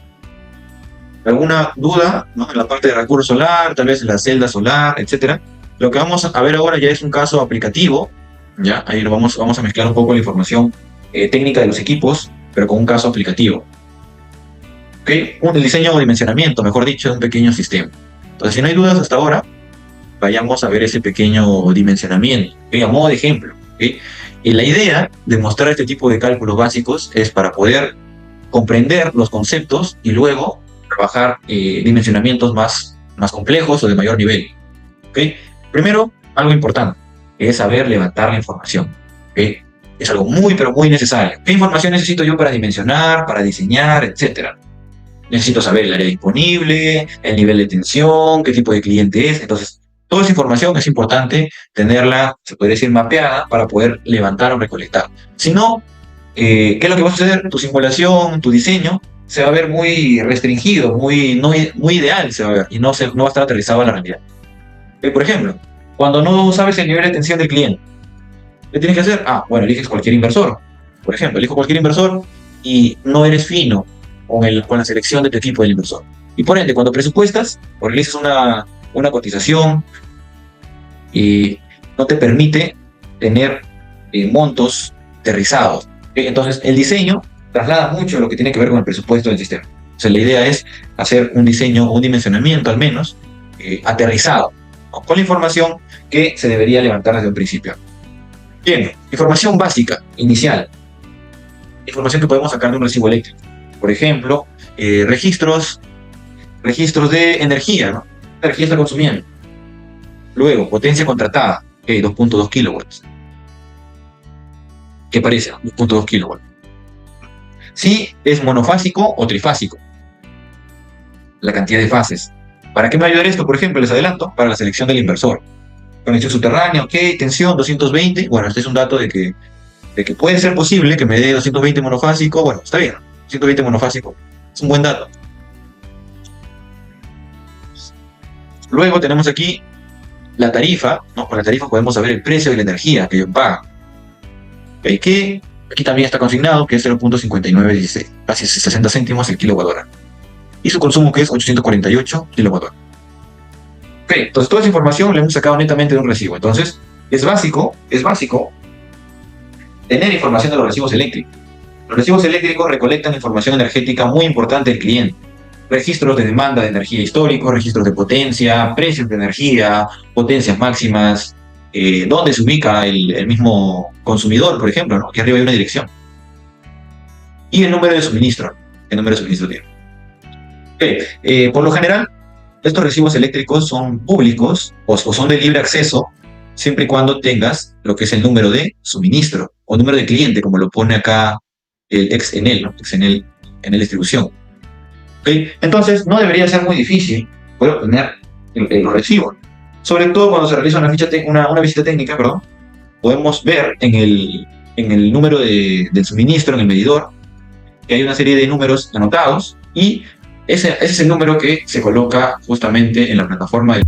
¿Alguna duda, ¿no?, en la parte de recurso solar, tal vez en la celda solar, etcétera? Lo que vamos a ver ahora ya es un caso aplicativo. Ya, ahí vamos a mezclar un poco la información técnica de los equipos, pero con un caso aplicativo. ¿Okay? El diseño o dimensionamiento, mejor dicho, de un pequeño sistema. Entonces, si no hay dudas hasta ahora, vayamos a ver ese pequeño dimensionamiento, ¿okay?, a modo de ejemplo. ¿Okay? Y la idea de mostrar este tipo de cálculos básicos es para poder comprender los conceptos y luego trabajar dimensionamientos más complejos o de mayor nivel. ¿Okay? Primero, algo importante, es saber levantar la información. ¿Okay? Es algo muy, pero muy necesario. ¿Qué información necesito yo para dimensionar, para diseñar, etcétera? Necesito saber el área disponible, el nivel de tensión, qué tipo de cliente es. Entonces, toda esa información es importante tenerla, se podría decir, mapeada para poder levantar o recolectar. Si no, ¿qué es lo que va a suceder? Tu simulación, tu diseño, se va a ver muy restringido, muy ideal se va a ver, y no va a estar aterrizado a la realidad. Por ejemplo, cuando no sabes el nivel de tensión del cliente, ¿qué tienes que hacer? Bueno, eliges cualquier inversor. Por ejemplo, elijo cualquier inversor y no eres fino con la selección de tu equipo del inversor. Y por ende, cuando presupuestas o realizas una cotización, no te permite tener montos aterrizados. Entonces, el diseño traslada mucho lo que tiene que ver con el presupuesto del sistema. O sea, la idea es hacer un diseño, un dimensionamiento al menos, aterrizado, ¿no?, con la información que se debería levantar desde un principio. Bien, información básica, inicial. Información que podemos sacar de un recibo eléctrico. Por ejemplo, registros de energía, ¿no? La energía está consumiendo. Luego, potencia contratada, 2.2 kilowatts. ¿Qué parece? 2.2 kilowatts. Si es monofásico o trifásico. La cantidad de fases. ¿Para qué me va a ayudar esto? Por ejemplo, les adelanto, para la selección del inversor. Conexión subterránea, tensión 220. Bueno, este es un dato de que de que puede ser posible que me dé 220 monofásico. Bueno, está bien, 220 monofásico es un buen dato. Luego tenemos aquí la tarifa, ¿no? Con la tarifa podemos saber el precio de la energía que yo pago. ¿Okay? Que aquí también está consignado que es 0.5916, casi 60 céntimos el kilowatt hora. Y su consumo que es 848 kilowatt hora. Ok, entonces toda esa información la hemos sacado netamente de un recibo. Entonces, es básico tener información de los recibos eléctricos. Los recibos eléctricos recolectan información energética muy importante del cliente. Registros de demanda de energía históricos, registros de potencia, precios de energía, potencias máximas, dónde se ubica el mismo consumidor, por ejemplo, ¿no? Aquí arriba hay una dirección. Y el número de suministro. El número de suministro tiene. Okay. Por lo general, estos recibos eléctricos son públicos o son de libre acceso siempre y cuando tengas lo que es el número de suministro o número de cliente, como lo pone acá el XENEL, ¿no? XENEL en la distribución. ¿Okay? Entonces, no debería ser muy difícil poder obtener los recibos. Sobre todo cuando se realiza una visita técnica, podemos ver en el número del suministro, en el medidor, que hay una serie de números anotados y ese es el número que se coloca justamente en la plataforma del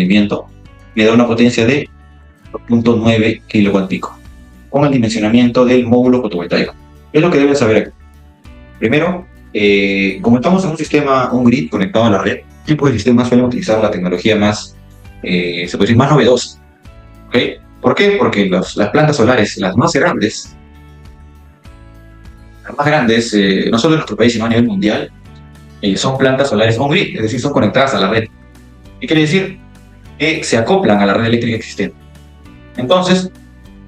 rendimiento, me da una potencia de 2.9 kilowatt pico, con el dimensionamiento del módulo fotovoltaico. ¿Qué es lo que deben saber aquí? Primero, como estamos en un sistema, un grid conectado a la red, este tipo de sistemas suelen utilizar la tecnología más, se puede decir, más novedosa. ¿Okay? ¿Por qué? Porque las plantas solares, las más grandes, no solo en nuestro país, sino a nivel mundial, son plantas solares on-grid, es decir, son conectadas a la red. ¿Qué quiere decir? Que se acoplan a la red eléctrica existente. Entonces,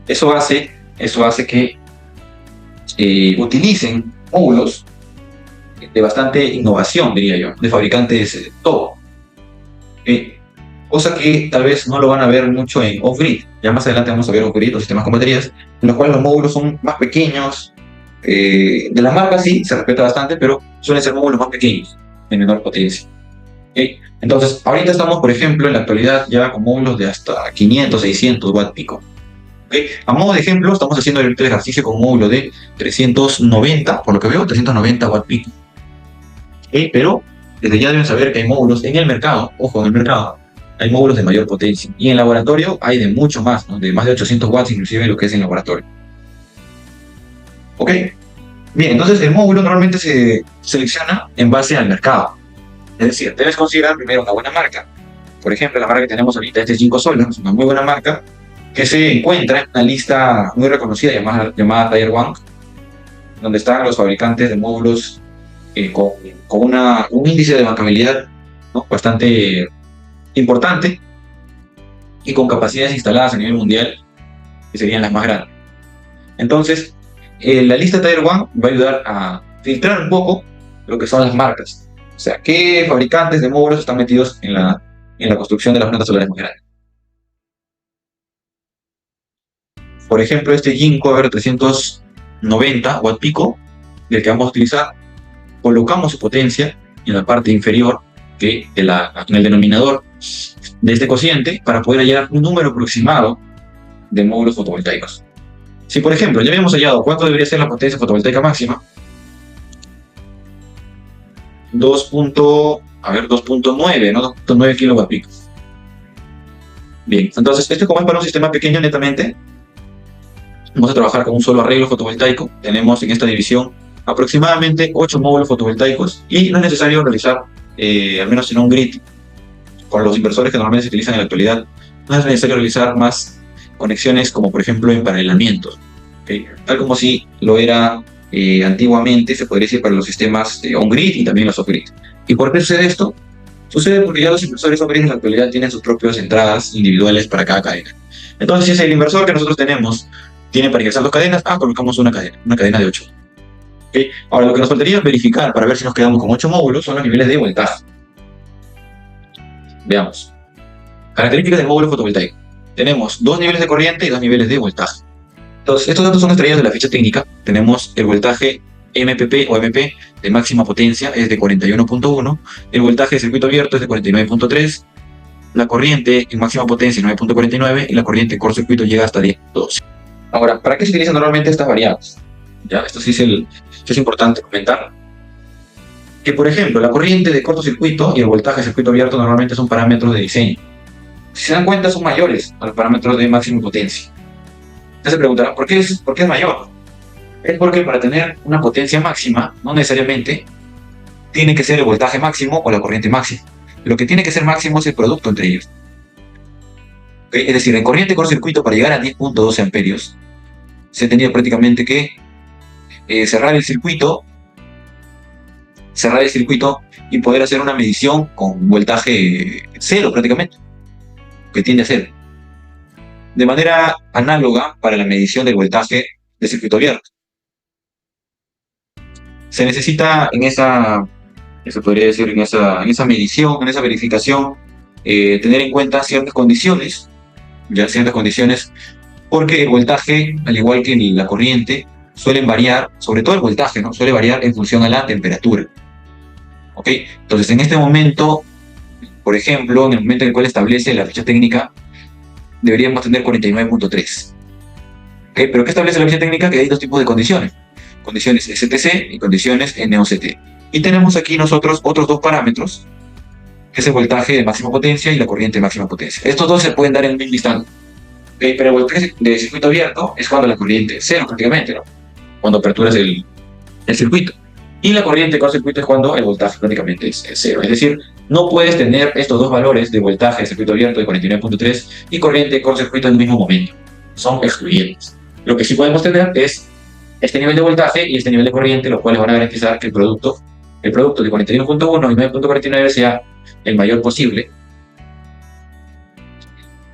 eso hace que utilicen módulos de bastante innovación, diría yo, de fabricantes top. Cosa que tal vez no lo van a ver mucho en off-grid. Ya más adelante vamos a ver off-grid, los sistemas con baterías, en los cuales los módulos son más pequeños. De las marcas sí, se respeta bastante, pero suelen ser módulos más pequeños, de menor potencia. Entonces, ahorita estamos, por ejemplo, en la actualidad ya con módulos de hasta 500, 600 watt pico. A modo de ejemplo, estamos haciendo el ejercicio con un módulo de 390, por lo que veo, 390 watt pico. Pero desde ya deben saber que hay módulos en el mercado, ojo, en el mercado, hay módulos de mayor potencia. Y en laboratorio hay de mucho más, ¿no? De más de 800 watts, inclusive lo que es en laboratorio. ¿Ok? Bien, entonces el módulo normalmente se selecciona en base al mercado. Es decir, debes considerar primero una buena marca. Por ejemplo, la marca que tenemos ahorita es Jinko Solar, es una muy buena marca que se encuentra en una lista muy reconocida llamada Tier 1, donde están los fabricantes de módulos con un índice de bancabilidad, ¿no?, bastante importante y con capacidades instaladas a nivel mundial que serían las más grandes. Entonces, la lista Tier 1 va a ayudar a filtrar un poco lo que son las marcas. O sea, qué fabricantes de módulos están metidos en la construcción de las plantas solares más grandes. Por ejemplo, este Jinko R390 watt pico, del que vamos a utilizar, colocamos su potencia en la parte inferior, en el denominador de este cociente, para poder hallar un número aproximado de módulos fotovoltaicos. Si, por ejemplo, ya habíamos hallado cuánto debería ser la potencia fotovoltaica máxima, 2.9, ¿no? 2.9 kilowatt pico. Bien, entonces, esto como es para un sistema pequeño netamente, vamos a trabajar con un solo arreglo fotovoltaico. Tenemos en esta división aproximadamente 8 módulos fotovoltaicos y no es necesario realizar, al menos en un grid, con los inversores que normalmente se utilizan en la actualidad, no es necesario realizar más conexiones como por ejemplo en paralelamientos, ¿okay? Tal como si lo era antiguamente, se podría decir, para los sistemas on-grid y también los off-grid. ¿Y por qué sucede esto? Sucede porque ya los inversores on-grid en la actualidad tienen sus propias entradas individuales para cada cadena. Entonces, si el inversor que nosotros tenemos tiene para ingresar 2 cadenas, colocamos una cadena de 8. ¿Okay? Ahora, lo que nos faltaría verificar para ver si nos quedamos con 8 módulos son los niveles de voltaje. Veamos. Características del módulo fotovoltaico. Tenemos 2 niveles de corriente y 2 niveles de voltaje. Entonces, estos datos son extraídos de la ficha técnica. Tenemos el voltaje MPP o MP de máxima potencia es de 41.1, el voltaje de circuito abierto es de 49.3, la corriente en máxima potencia es 9.49 y la corriente en cortocircuito llega hasta 10.12. Ahora, ¿para qué se utilizan normalmente estas variables? Ya, esto sí es importante comentar. Que, por ejemplo, la corriente de cortocircuito y el voltaje de circuito abierto normalmente son parámetros de diseño. Si se dan cuenta, son mayores a los parámetros de máxima potencia. Ustedes se preguntarán, ¿por qué es mayor? Es porque para tener una potencia máxima, no necesariamente tiene que ser el voltaje máximo o la corriente máxima. Lo que tiene que ser máximo es el producto entre ellos. ¿Okay? Es decir, en corriente cortocircuito, para llegar a 10.12 amperios, se ha tenido prácticamente que cerrar el circuito y poder hacer una medición con voltaje cero prácticamente, que tiende a cero. De manera análoga para la medición del voltaje de circuito abierto. Se necesita en esa medición, en esa verificación, tener en cuenta ciertas condiciones, porque el voltaje, al igual que la corriente, suelen variar, sobre todo el voltaje, ¿no? Suele variar en función a la temperatura. ¿Ok? Entonces, en este momento, por ejemplo, en el momento en el cual establece la ficha técnica, deberíamos tener 49.3. ¿Okay? ¿Pero qué establece la ficha técnica? Que hay 2 tipos de condiciones. Condiciones STC y condiciones NOCT. Y tenemos aquí nosotros otros 2 parámetros que es el voltaje de máxima potencia y la corriente de máxima potencia. Estos dos se pueden dar en el mismo instante. Pero el voltaje de circuito abierto es cuando la corriente es cero prácticamente, ¿no? Cuando aperturas el circuito. Y la corriente con circuito es cuando el voltaje prácticamente es cero. Es decir, no puedes tener estos dos valores de voltaje de circuito abierto de 49.3 y corriente con circuito en el mismo momento. Son excluyentes. Lo que sí podemos tener es este nivel de voltaje y este nivel de corriente, los cuales van a garantizar que el producto de 41.1 y 9.49 sea el mayor posible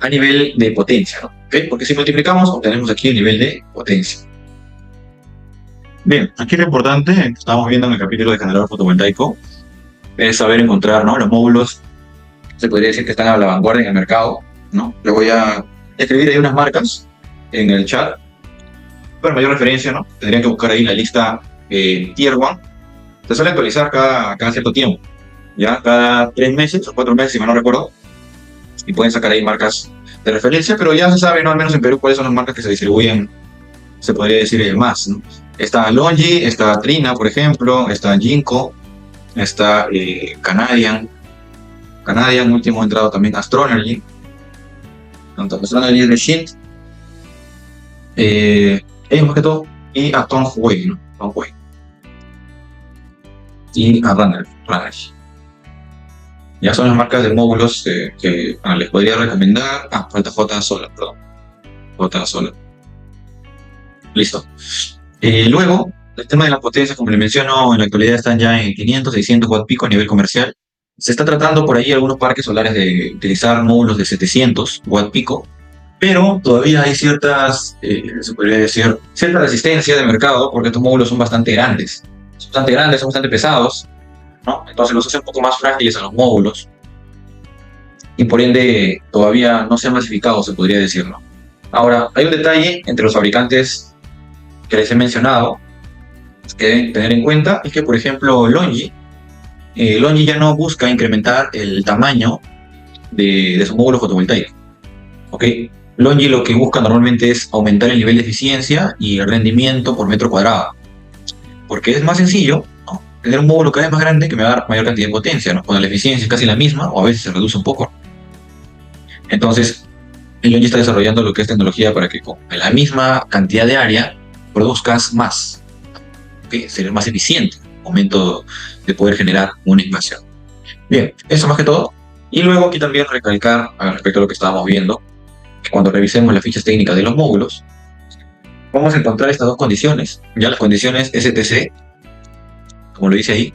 a nivel de potencia, ¿no? ¿Okay? Porque si multiplicamos, obtenemos aquí el nivel de potencia. Bien, aquí lo importante, que estamos viendo en el capítulo de generador fotovoltaico, es saber encontrar, ¿no?, los módulos. Se podría decir que están a la vanguardia en el mercado, ¿no? Le voy a escribir ahí unas marcas en el chat para mayor referencia, ¿no? Tendrían que buscar ahí la lista Tier 1. Se suele actualizar cada cierto tiempo, ya cada 3 meses o 4 meses, si mal no recuerdo, y pueden sacar ahí marcas de referencia, pero ya se sabe, ¿no?, al menos en Perú, cuáles son las marcas que se distribuyen, se podría decir, más, ¿no? Está LONGi, está Trina, por ejemplo, está Jinko, está Canadian, último entrado también Astronergy, tanto Astronergy es de Shint, ellos más que todo, y a Tongwei, ¿no? Tongwei. Y a Runner. Ya son las marcas de módulos que les podría recomendar. Falta J Solar, perdón. J Solar. Listo. Luego, el tema de las potencias, como les menciono, en la actualidad están ya en 500, 600 watt pico a nivel comercial. Se está tratando por ahí algunos parques solares de utilizar módulos de 700 watt pico, pero todavía hay ciertas, se podría decir, cierta resistencia de mercado, porque estos módulos son bastante grandes. Son bastante pesados, ¿no? Entonces los hace un poco más frágiles a los módulos, y por ende todavía no se han masificado, se podría decir, ¿no? Ahora, hay un detalle entre los fabricantes que les he mencionado, que deben tener en cuenta, es que, por ejemplo, LONGi ya no busca incrementar el tamaño de su módulo fotovoltaico. ¿Ok? LONGi lo que busca normalmente es aumentar el nivel de eficiencia y el rendimiento por metro cuadrado. Porque es más sencillo, ¿no?, tener un módulo cada vez más grande que me va a dar mayor cantidad de potencia, ¿no?, cuando la eficiencia es casi la misma o a veces se reduce un poco. Entonces, LONGi está desarrollando lo que es tecnología para que con la misma cantidad de área produzcas más, ¿okay?, ser más eficiente al momento de poder generar una espacio. Bien, eso más que todo. Y luego aquí también recalcar respecto a lo que estábamos viendo, que cuando revisemos las fichas técnicas de los módulos, vamos a encontrar estas dos condiciones, ya las condiciones STC, como lo dice ahí,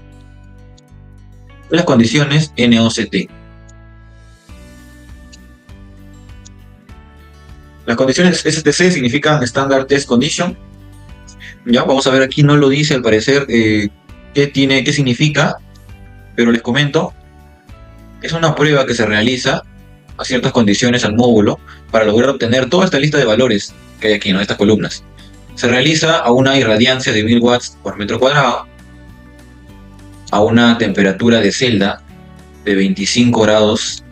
y las condiciones NOCT. Las condiciones STC significan Standard Test Condition. Ya, vamos a ver, aquí no lo dice al parecer qué significa, pero les comento. Es una prueba que se realiza a ciertas condiciones al módulo para lograr obtener toda esta lista de valores que hay aquí, ¿no?, estas columnas. Se realiza a una irradiancia de 1000 watts por metro cuadrado, a una temperatura de celda de 25 grados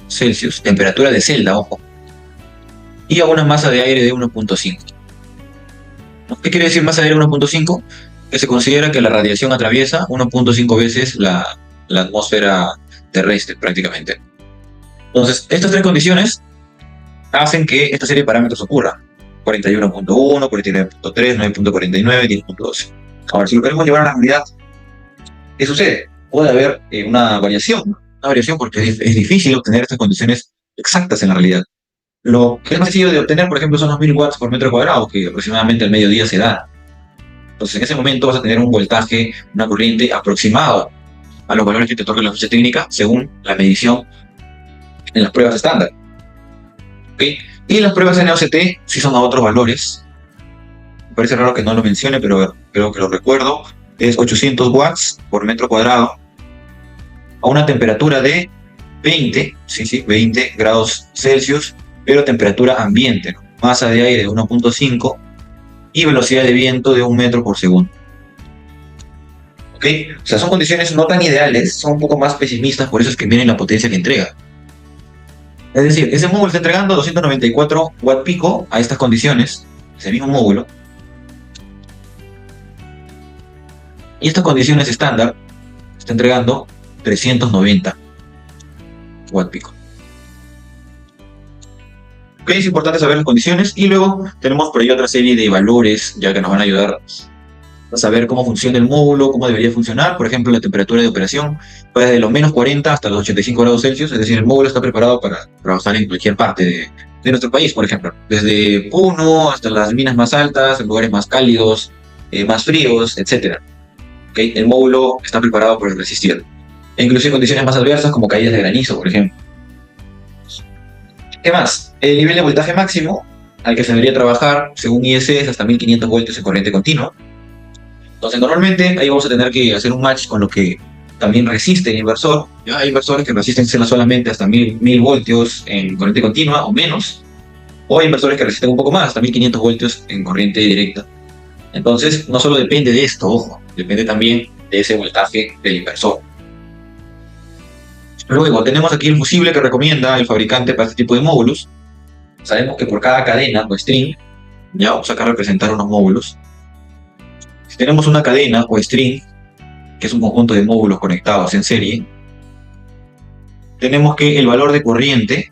Celsius, temperatura de celda, ojo, y a una masa de aire de 1.5. ¿Qué quiere decir masa de aire 1.5? Que se considera que la radiación atraviesa 1.5 veces la atmósfera terrestre prácticamente. Entonces, estas tres condiciones hacen que esta serie de parámetros ocurra. 41.1, 49.3, 9.49, 10.12. Ahora, si lo queremos llevar a la realidad, ¿qué sucede? Puede haber una variación porque es difícil obtener estas condiciones exactas en la realidad. Lo que es más sencillo de obtener, por ejemplo, son los 1000 watts por metro cuadrado, que aproximadamente al mediodía se da. Entonces, en ese momento vas a tener un voltaje, una corriente aproximado a los valores que te otorga la ficha técnica según la medición en las pruebas estándar. ¿Okay? Y las pruebas NOCT sí son a otros valores. Me parece raro que no lo mencione, pero creo que lo recuerdo. Es 800 watts por metro cuadrado a una temperatura de 20 grados Celsius, pero temperatura ambiente, ¿no?, masa de aire de 1.5 y velocidad de viento de 1 metro por segundo. ¿Ok? O sea, son condiciones no tan ideales, son un poco más pesimistas, por eso es que miren la potencia que entrega. Es decir, ese módulo está entregando 294 watt pico a estas condiciones, ese mismo módulo. Y estas condiciones estándar está entregando 390 watt pico. Ok, es importante saber las condiciones y luego tenemos por ahí otra serie de valores ya que nos van a ayudar a saber cómo funciona el módulo, cómo debería funcionar. Por ejemplo, la temperatura de operación va desde los menos 40 hasta los 85 grados Celsius, es decir, el módulo está preparado para trabajar en cualquier parte de nuestro país, por ejemplo, desde Puno hasta las minas más altas, en lugares más cálidos, más fríos, etc. ¿Okay? El módulo está preparado para resistir, e incluso en condiciones más adversas como caídas de granizo, por ejemplo. ¿Qué más? El nivel de voltaje máximo al que se debería trabajar, según IEC, es hasta 1500 voltios en corriente continua. Entonces, normalmente ahí vamos a tener que hacer un match con lo que también resiste el inversor. ¿Ya? Hay inversores que resisten solamente hasta 1000 voltios en corriente continua o menos, o hay inversores que resisten un poco más, hasta 1500 voltios en corriente directa. Entonces, no solo depende de esto, ojo, depende también de ese voltaje del inversor. Luego, tenemos aquí el fusible que recomienda el fabricante para este tipo de módulos. Sabemos que por cada cadena o string, ya vamos acá a representar unos módulos. Si tenemos una cadena o string, que es un conjunto de módulos conectados en serie, tenemos que el valor de corriente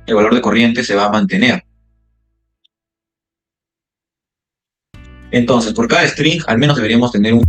se va a mantener. Entonces, por cada string, al menos deberíamos tener un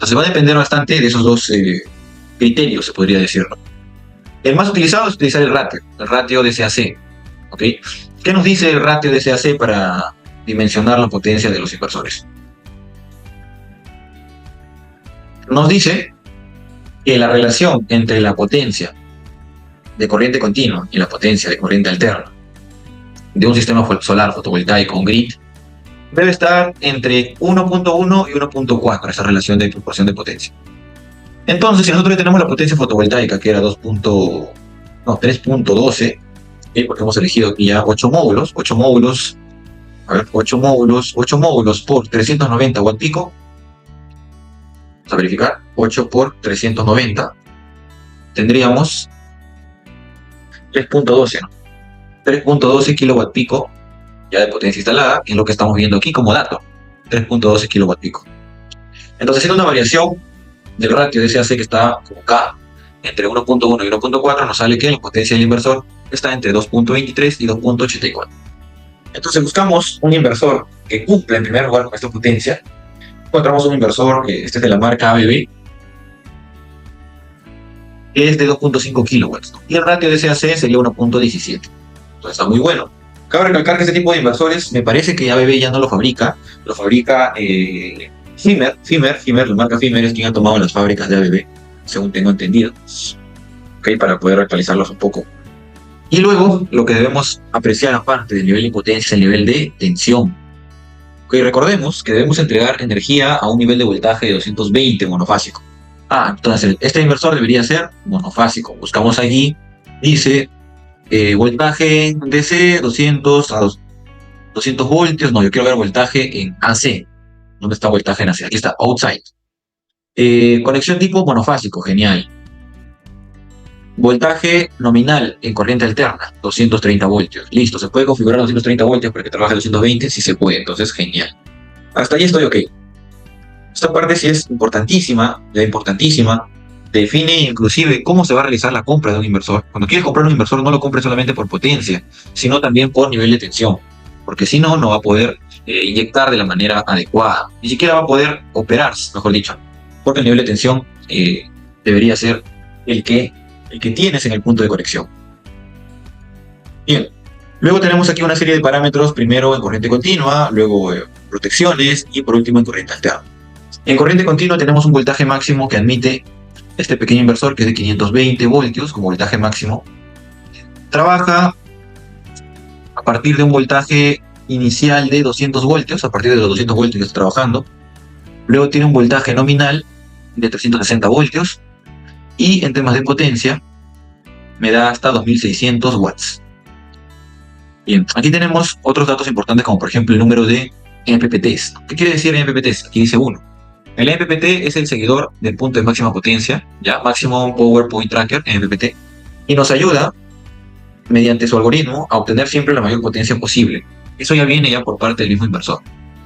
Entonces va a depender bastante de esos dos criterios, se podría decir, ¿no? El más utilizado es utilizar el ratio de CAC. ¿Ok? ¿Qué nos dice el ratio de CAC para dimensionar la potencia de los inversores? Nos dice que la relación entre la potencia de corriente continua y la potencia de corriente alterna de un sistema solar fotovoltaico, un grid, debe estar entre 1.1 y 1.4, esa relación de proporción de potencia. Entonces, si nosotros ya tenemos la potencia fotovoltaica, que era 3.12, porque hemos elegido aquí ya 8 módulos por 390 watt pico. Vamos a verificar, 8 por 390, tendríamos 3.12, ¿no? 3.12 kilowatt pico ya de potencia instalada, que es lo que estamos viendo aquí como dato, 3.12 kilowatt pico. Entonces, haciendo una variación del ratio de SAC que está como K entre 1.1 y 1.4, nos sale que la potencia del inversor está entre 2.23 y 2.84. Entonces buscamos un inversor que cumpla en primer lugar con esta potencia. Encontramos un inversor, este es de la marca ABB, que es de 2.5 kilowatts, ¿no? Y el ratio de SAC sería 1.17. Entonces está muy bueno. Cabe recalcar que este tipo de inversores, me parece que ABB ya no lo fabrica Zimmer, la marca Zimmer es quien ha tomado las fábricas de ABB, según tengo entendido, ¿okay? Para poder actualizarlos un poco. Y luego, lo que debemos apreciar aparte del nivel de potencia es el nivel de tensión. Okay, recordemos que debemos entregar energía a un nivel de voltaje de 220 monofásico. Entonces este inversor debería ser monofásico. Buscamos aquí, dice voltaje DC 200 a 200 voltios. No, yo quiero ver voltaje en AC. ¿Dónde está voltaje en AC? Aquí está, outside. Conexión tipo monofásico, genial. Voltaje nominal en corriente alterna, 230 voltios. Listo, ¿se puede configurar 230 voltios para que trabaje 220? Sí se puede, entonces genial. Hasta ahí estoy ok. Esta parte sí es importantísima, define inclusive cómo se va a realizar la compra de un inversor. Cuando quieres comprar un inversor, no lo compres solamente por potencia, sino también por nivel de tensión, porque si no, no va a poder inyectar de la manera adecuada, ni siquiera va a poder operar, mejor dicho, porque el nivel de tensión debería ser el que tienes en el punto de conexión. Bien, luego tenemos aquí una serie de parámetros, primero en corriente continua, luego protecciones y por último en corriente alterna. En corriente continua tenemos un voltaje máximo que admite este pequeño inversor que es de 520 voltios como voltaje máximo. Trabaja a partir de un voltaje inicial de 200 voltios, a partir de los 200 voltios que está trabajando. Luego tiene un voltaje nominal de 360 voltios y en temas de potencia me da hasta 2600 watts. Bien, aquí tenemos otros datos importantes como por ejemplo el número de MPPTs. ¿Qué quiere decir MPPTs? Aquí dice 1. El MPPT es el seguidor del punto de máxima potencia, ya Maximum Power Point Tracker, MPPT, y nos ayuda mediante su algoritmo a obtener siempre la mayor potencia posible. Eso ya viene ya por parte del mismo inversor.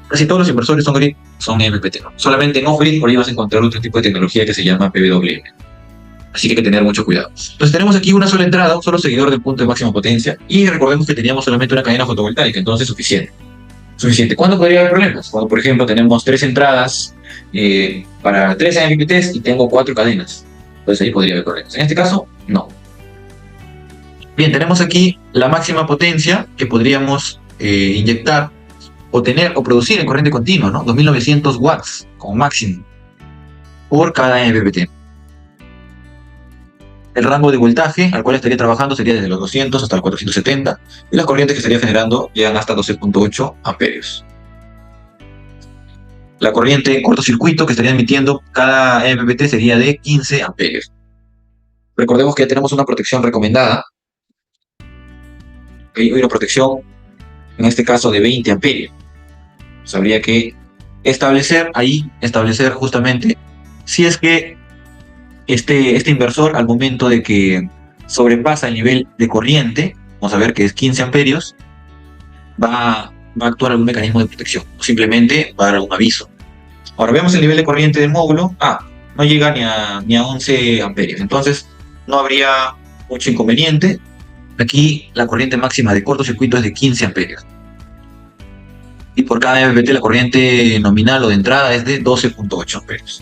Casi todos los inversores on-grid son MPPT, ¿no? Solamente en off-grid por ahí vas a encontrar otro tipo de tecnología que se llama PWM. Así que hay que tener mucho cuidado. Entonces tenemos aquí una sola entrada, un solo seguidor del punto de máxima potencia, y recordemos que teníamos solamente una cadena fotovoltaica, entonces suficiente. ¿Cuándo podría haber problemas? Cuando, por ejemplo, tenemos 3 entradas para 3 MPPTs y tengo 4 cadenas. Entonces ahí podría haber problemas. En este caso, no. Bien, tenemos aquí la máxima potencia que podríamos inyectar o tener o producir en corriente continua, ¿no? 2900 watts como máximo por cada MPPT. El rango de voltaje al cual estaría trabajando sería desde los 200 hasta los 470 y las corrientes que estaría generando llegan hasta 12.8 amperios. La corriente en cortocircuito que estaría emitiendo cada MPPT sería de 15 amperios. Recordemos que ya tenemos una protección recomendada. Hay una protección, en este caso, de 20 amperios. Pues habría que establecer justamente si es que este inversor, al momento de que sobrepasa el nivel de corriente, vamos a ver que es 15 amperios, va a actuar algún mecanismo de protección, o simplemente va a dar un aviso. Ahora vemos el nivel de corriente del módulo, no llega ni a 11 amperios, entonces no habría mucho inconveniente. Aquí la corriente máxima de cortocircuito es de 15 amperios. Y por cada MPPT la corriente nominal o de entrada es de 12.8 amperios.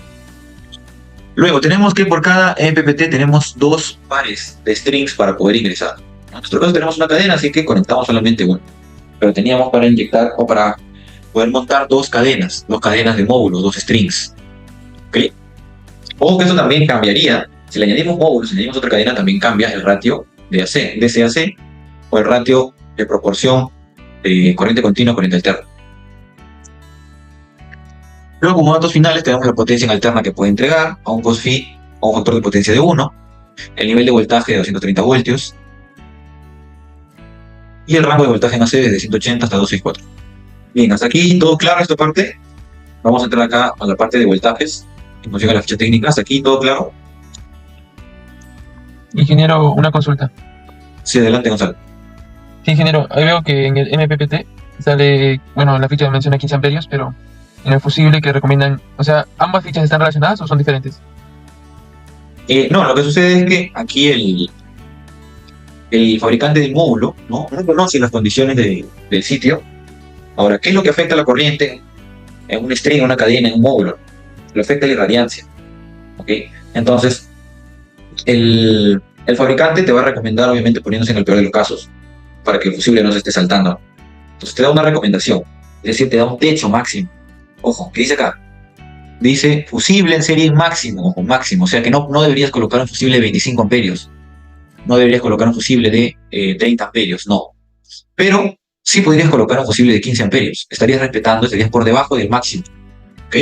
Luego tenemos que por cada MPPT tenemos 2 pares de strings para poder ingresar. En nuestro caso tenemos una cadena, así que conectamos solamente uno. Pero teníamos para inyectar o para poder montar 2 cadenas de módulos, 2 strings. ¿Okay? Ojo que eso también cambiaría. Si le añadimos módulos, si le añadimos otra cadena, también cambia el ratio de DC-AC o el ratio de proporción de corriente continua a corriente alterna. Luego, como datos finales, tenemos la potencia en alterna que puede entregar a un COSFI a un factor de potencia de 1, el nivel de voltaje de 230 voltios y el rango de voltaje en AC desde 180 hasta 264. Bien, hasta aquí todo claro esta parte. Vamos a entrar acá a la parte de voltajes, que nos llega la ficha técnica. Hasta aquí todo claro. Ingeniero, una consulta. Sí, adelante, Gonzalo. Sí, ingeniero, ahí veo que en el MPPT sale, la ficha menciona 15 amperios, pero en el fusible que recomiendan, o sea, ¿ambas fichas están relacionadas o son diferentes? No, lo que sucede es que aquí el fabricante del módulo no conoce las condiciones del sitio. Ahora, ¿qué es lo que afecta a la corriente en un string, en una cadena, en un módulo? Lo afecta la irradiancia. ¿Ok? Entonces, el fabricante te va a recomendar, obviamente poniéndose en el peor de los casos, para que el fusible no se esté saltando. Entonces te da una recomendación, es decir, te da un techo máximo. Ojo, ¿qué dice acá? Dice fusible en serie máximo, ojo, máximo. O sea que no deberías colocar un fusible de 25 amperios. No deberías colocar un fusible de 30 amperios, no. Pero sí podrías colocar un fusible de 15 amperios. Estarías respetando, estarías por debajo del máximo. ¿Ok?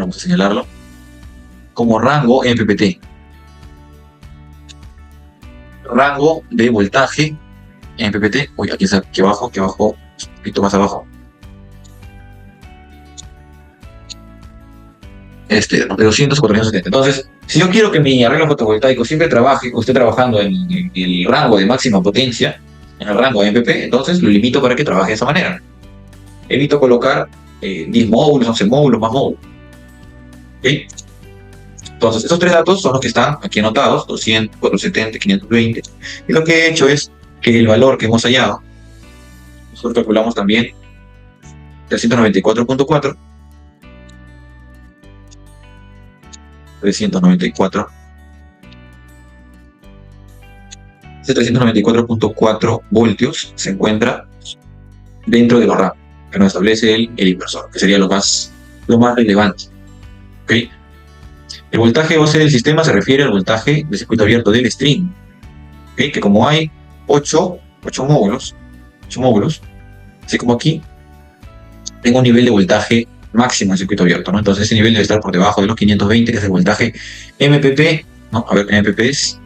vamos a señalarlo, como rango MPPT. Rango de voltaje MPPT. Uy, aquí está, aquí abajo, un poquito más abajo. De 200 a 470. Entonces, si yo quiero que mi arreglo fotovoltaico siempre trabaje o esté trabajando en el rango de máxima potencia, en el rango de MPP, entonces lo limito para que trabaje de esa manera. Evito colocar 10 módulos, 11 módulos, más módulos. ¿Okay? Entonces, estos tres datos son los que están aquí anotados, 200, 470, 520. Y lo que he hecho es que el valor que hemos hallado, nosotros calculamos también 394.4, 394. Ese 394.4 voltios se encuentra dentro de los rangos que nos establece el inversor, que sería lo más relevante. ¿Okay? El voltaje OC del sistema se refiere al voltaje de circuito abierto del string, ¿okay? Que como hay 8 módulos, así como aquí, tengo un nivel de voltaje máximo en circuito abierto, ¿no? Entonces ese nivel debe estar por debajo de los 520, que es el voltaje MPP, ¿no? A ver, MPP es...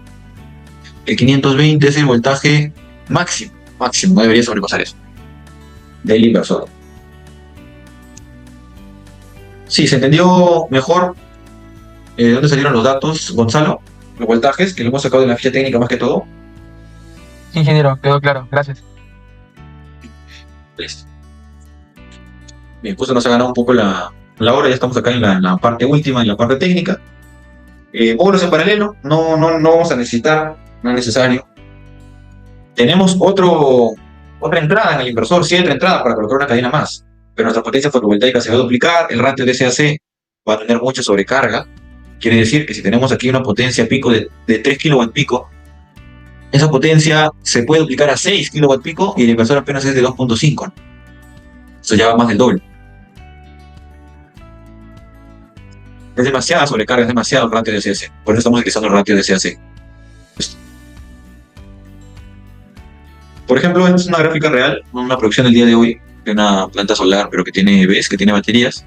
El 520 es el voltaje máximo, no debería sobrepasar eso, del inversor. Sí, ¿se entendió mejor de dónde salieron los datos, Gonzalo? Los voltajes, que lo hemos sacado de la ficha técnica más que todo. Sí, ingeniero, quedó claro. Gracias. Listo. Bien, justo nos ha ganado un poco la hora, ya estamos acá en la parte última, en la parte técnica. Módulos en paralelo, no vamos a necesitar, no es necesario. Tenemos otra entrada en el inversor, sí, otra entrada para colocar una cadena más, pero nuestra potencia fotovoltaica se va a duplicar, el ratio de SAC va a tener mucha sobrecarga. Quiere decir que si tenemos aquí una potencia pico de 3 kW pico, esa potencia se puede duplicar a 6 kW pico y el inversor apenas es de 2.5. Eso ya va más del doble. Es demasiada sobrecarga, es demasiado el ratio de SAC. Por eso estamos utilizando el ratio de SAC. Por ejemplo, esta es una gráfica real, una producción del día de hoy de una planta solar, pero que tiene baterías,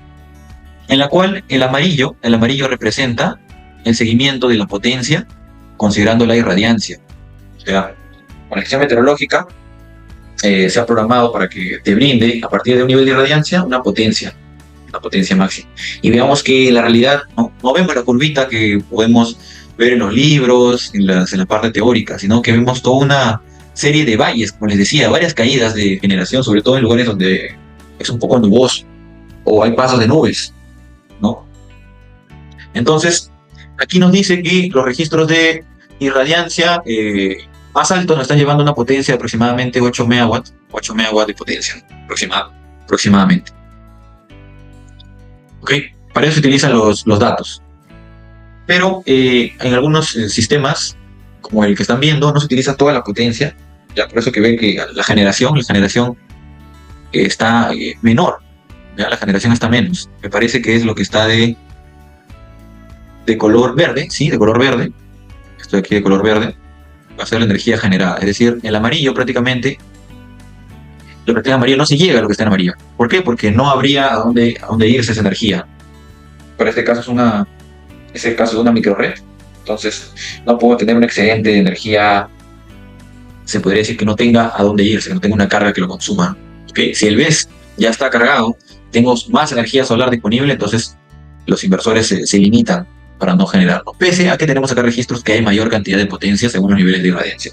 en la cual el amarillo representa el seguimiento de la potencia considerando la irradiancia. O sea, con la gestión meteorológica se ha programado para que te brinde, a partir de un nivel de irradiancia, una potencia máxima. Y veamos que la realidad, no vemos la curvita que podemos ver en los libros, en la parte teórica, sino que vemos toda una serie de valles, como les decía, varias caídas de generación, sobre todo en lugares donde es un poco nuboso o hay pasos de nubes, ¿no? Entonces, aquí nos dice que los registros de irradiancia más altos nos están llevando a una potencia de aproximadamente 8 MW de potencia, aproximadamente. ¿Ok? Para eso se utilizan los datos. Pero en algunos sistemas, como el que están viendo, no se utiliza toda la potencia. Ya por eso que ven que la generación está menor. Ya la generación está menos. Me parece que es lo que está de color verde, ¿sí? De color verde. Esto de aquí de color verde va a ser la energía generada. Es decir, el amarillo prácticamente, lo que está en amarillo no se llega a lo que está en amarillo. ¿Por qué? Porque no habría a dónde irse esa energía. Para este caso es el caso de una microred. Entonces, no puedo tener un excedente de energía, se podría decir que no tenga a dónde irse, que no tenga una carga que lo consuma. ¿Okay? Si el BESS ya está cargado, tengo más energía solar disponible, entonces los inversores se limitan para no generarlo. Pese a que tenemos acá registros que hay mayor cantidad de potencia según los niveles de irradiancia.